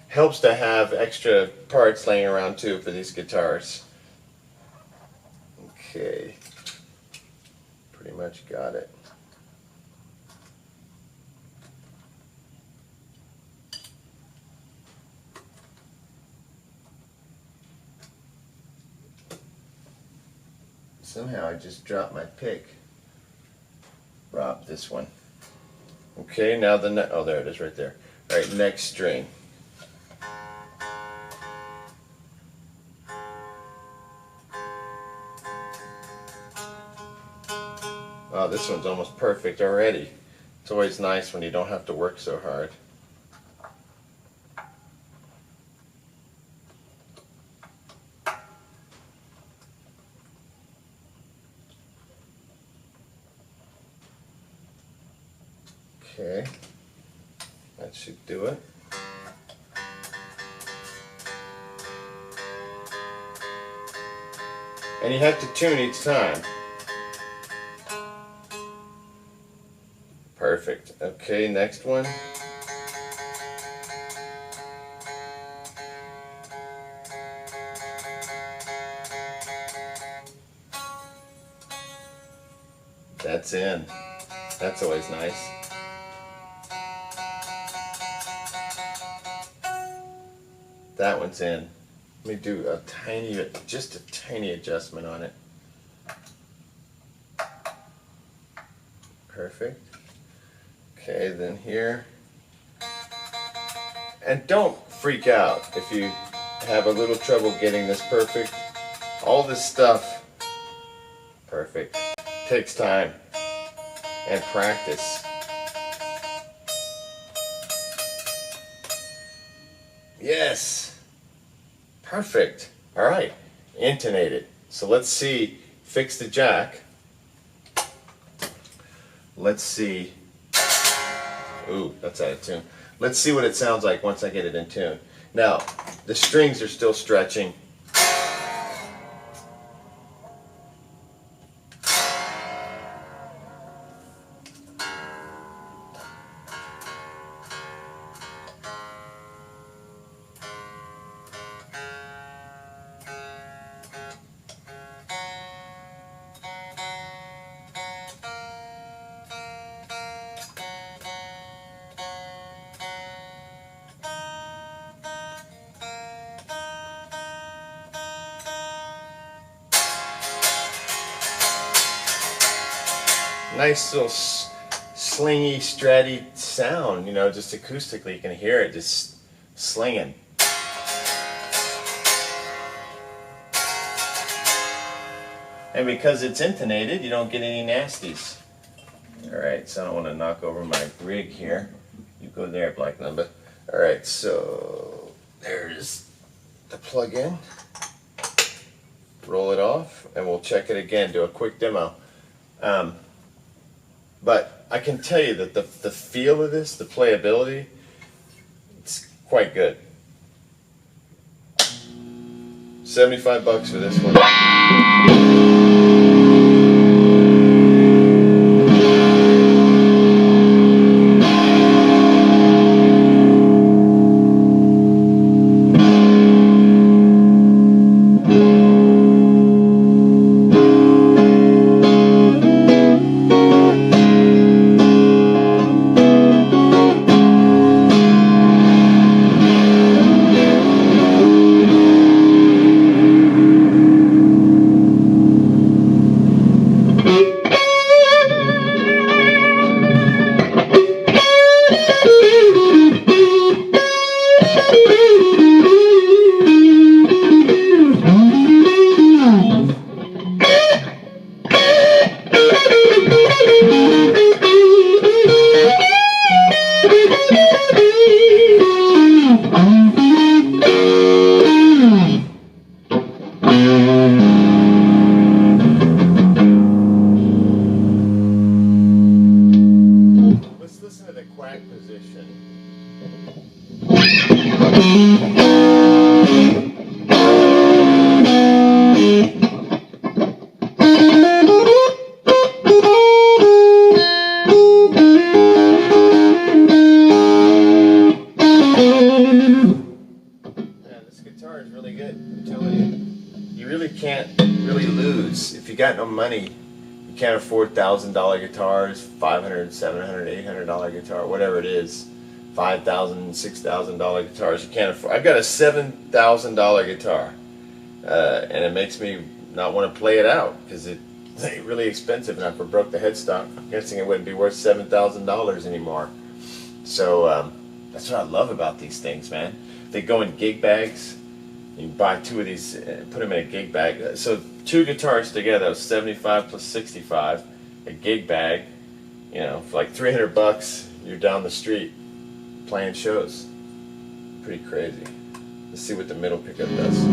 Helps to have extra parts laying around too for these guitars. Okay, pretty much got it. Somehow I just dropped my pick. Rob this one. Okay, now the oh, there it is right there. All right, next string. Oh, this one's almost perfect already. It's always nice when you don't have to work so hard. Okay, that should do it. And you have to tune each time. Perfect. Okay, next one. That's in. That's always nice. That one's in. Let me do a tiny, just a tiny adjustment on it. Perfect. Okay, then here. And don't freak out if you have a little trouble getting this perfect. All this stuff, perfect, takes time and practice. Yes, perfect. All right, intonated. So let's see, fix the jack. Let's see. Ooh, that's out of tune. Let's see what it sounds like once I get it in tune. Now, the strings are still stretching. Nice little slingy, stratty sound, you know, just acoustically. You can hear it just slinging. And because it's intonated, you don't get any nasties. Alright, so I don't want to knock over my rig here. You go there, Black Limba. Alright, so there's the plug-in. Roll it off, and we'll check it again, do a quick demo. But I can tell you that the feel of this, the playability, it's quite good. $75 for this one. Let's listen to the quack position. This guitar is really good, I'm telling you. You really can't really lose. If you got no money, you can't afford $1,000 guitars, $500, $700, $800 guitar, whatever it is. $5,000, $6,000 guitars you can't afford. I've got a $7,000 guitar, and it makes me not want to play it out because it's really expensive, and if I broke the headstock, I'm guessing it wouldn't be worth $7,000 anymore. So that's what I love about these things, man. They go in gig bags. You buy two of these, put them in a gig bag. So two guitars together, 75 plus 65, a gig bag. You know, for like $300, you're down the street playing shows. Pretty crazy. Let's see what the middle pickup does.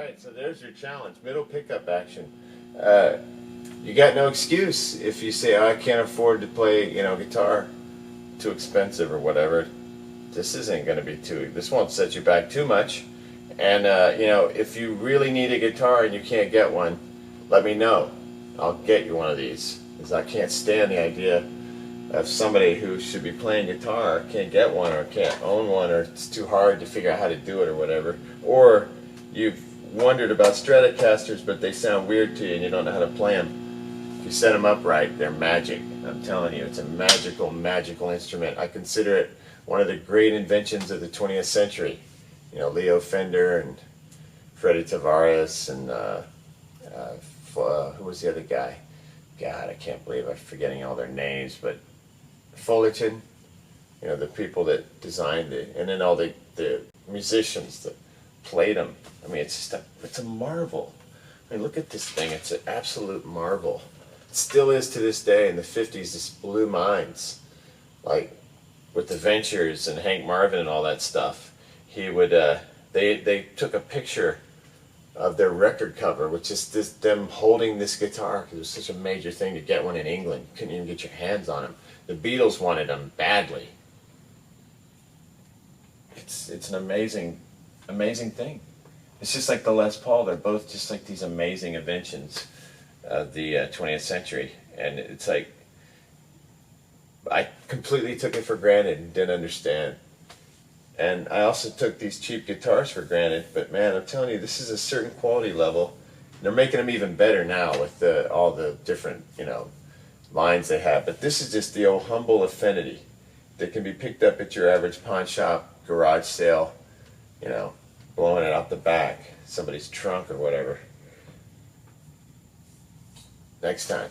Alright, so there's your challenge. Middle pickup action. You got no excuse if you say, oh, I can't afford to play, guitar. Too expensive or whatever. This isn't going to be this won't set you back too much. And, if you really need a guitar and you can't get one, let me know. I'll get you one of these. Because I can't stand the idea of somebody who should be playing guitar can't get one or can't own one, or it's too hard to figure out how to do it or whatever. Or you've wondered about Stratocasters, but they sound weird to you and you don't know how to play them. If you set them up right, they're magic. I'm telling you, it's a magical, magical instrument. I consider it one of the great inventions of the 20th century. Leo Fender and Freddie Tavares and who was the other guy? God, I can't believe I'm forgetting all their names, but Fullerton, the people that designed it, and then all the musicians that played them. I mean, it's a marvel. I mean, look at this thing. It's an absolute marvel. It still is to this day. In the 50s, this blew minds. Like with the Ventures and Hank Marvin and all that stuff. He would, they took a picture of their record cover, which is them holding this guitar, because it was such a major thing to get one in England. You couldn't even get your hands on them. The Beatles wanted them badly. It's an amazing thing. It's just like the Les Paul. They're both just like these amazing inventions of the 20th century. And it's like, I completely took it for granted and didn't understand. And I also took these cheap guitars for granted, but man, I'm telling you, this is a certain quality level. They're making them even better now with all the different, lines they have. But this is just the old humble Affinity that can be picked up at your average pawn shop, garage sale, blowing it out the back, somebody's trunk or whatever. Next time.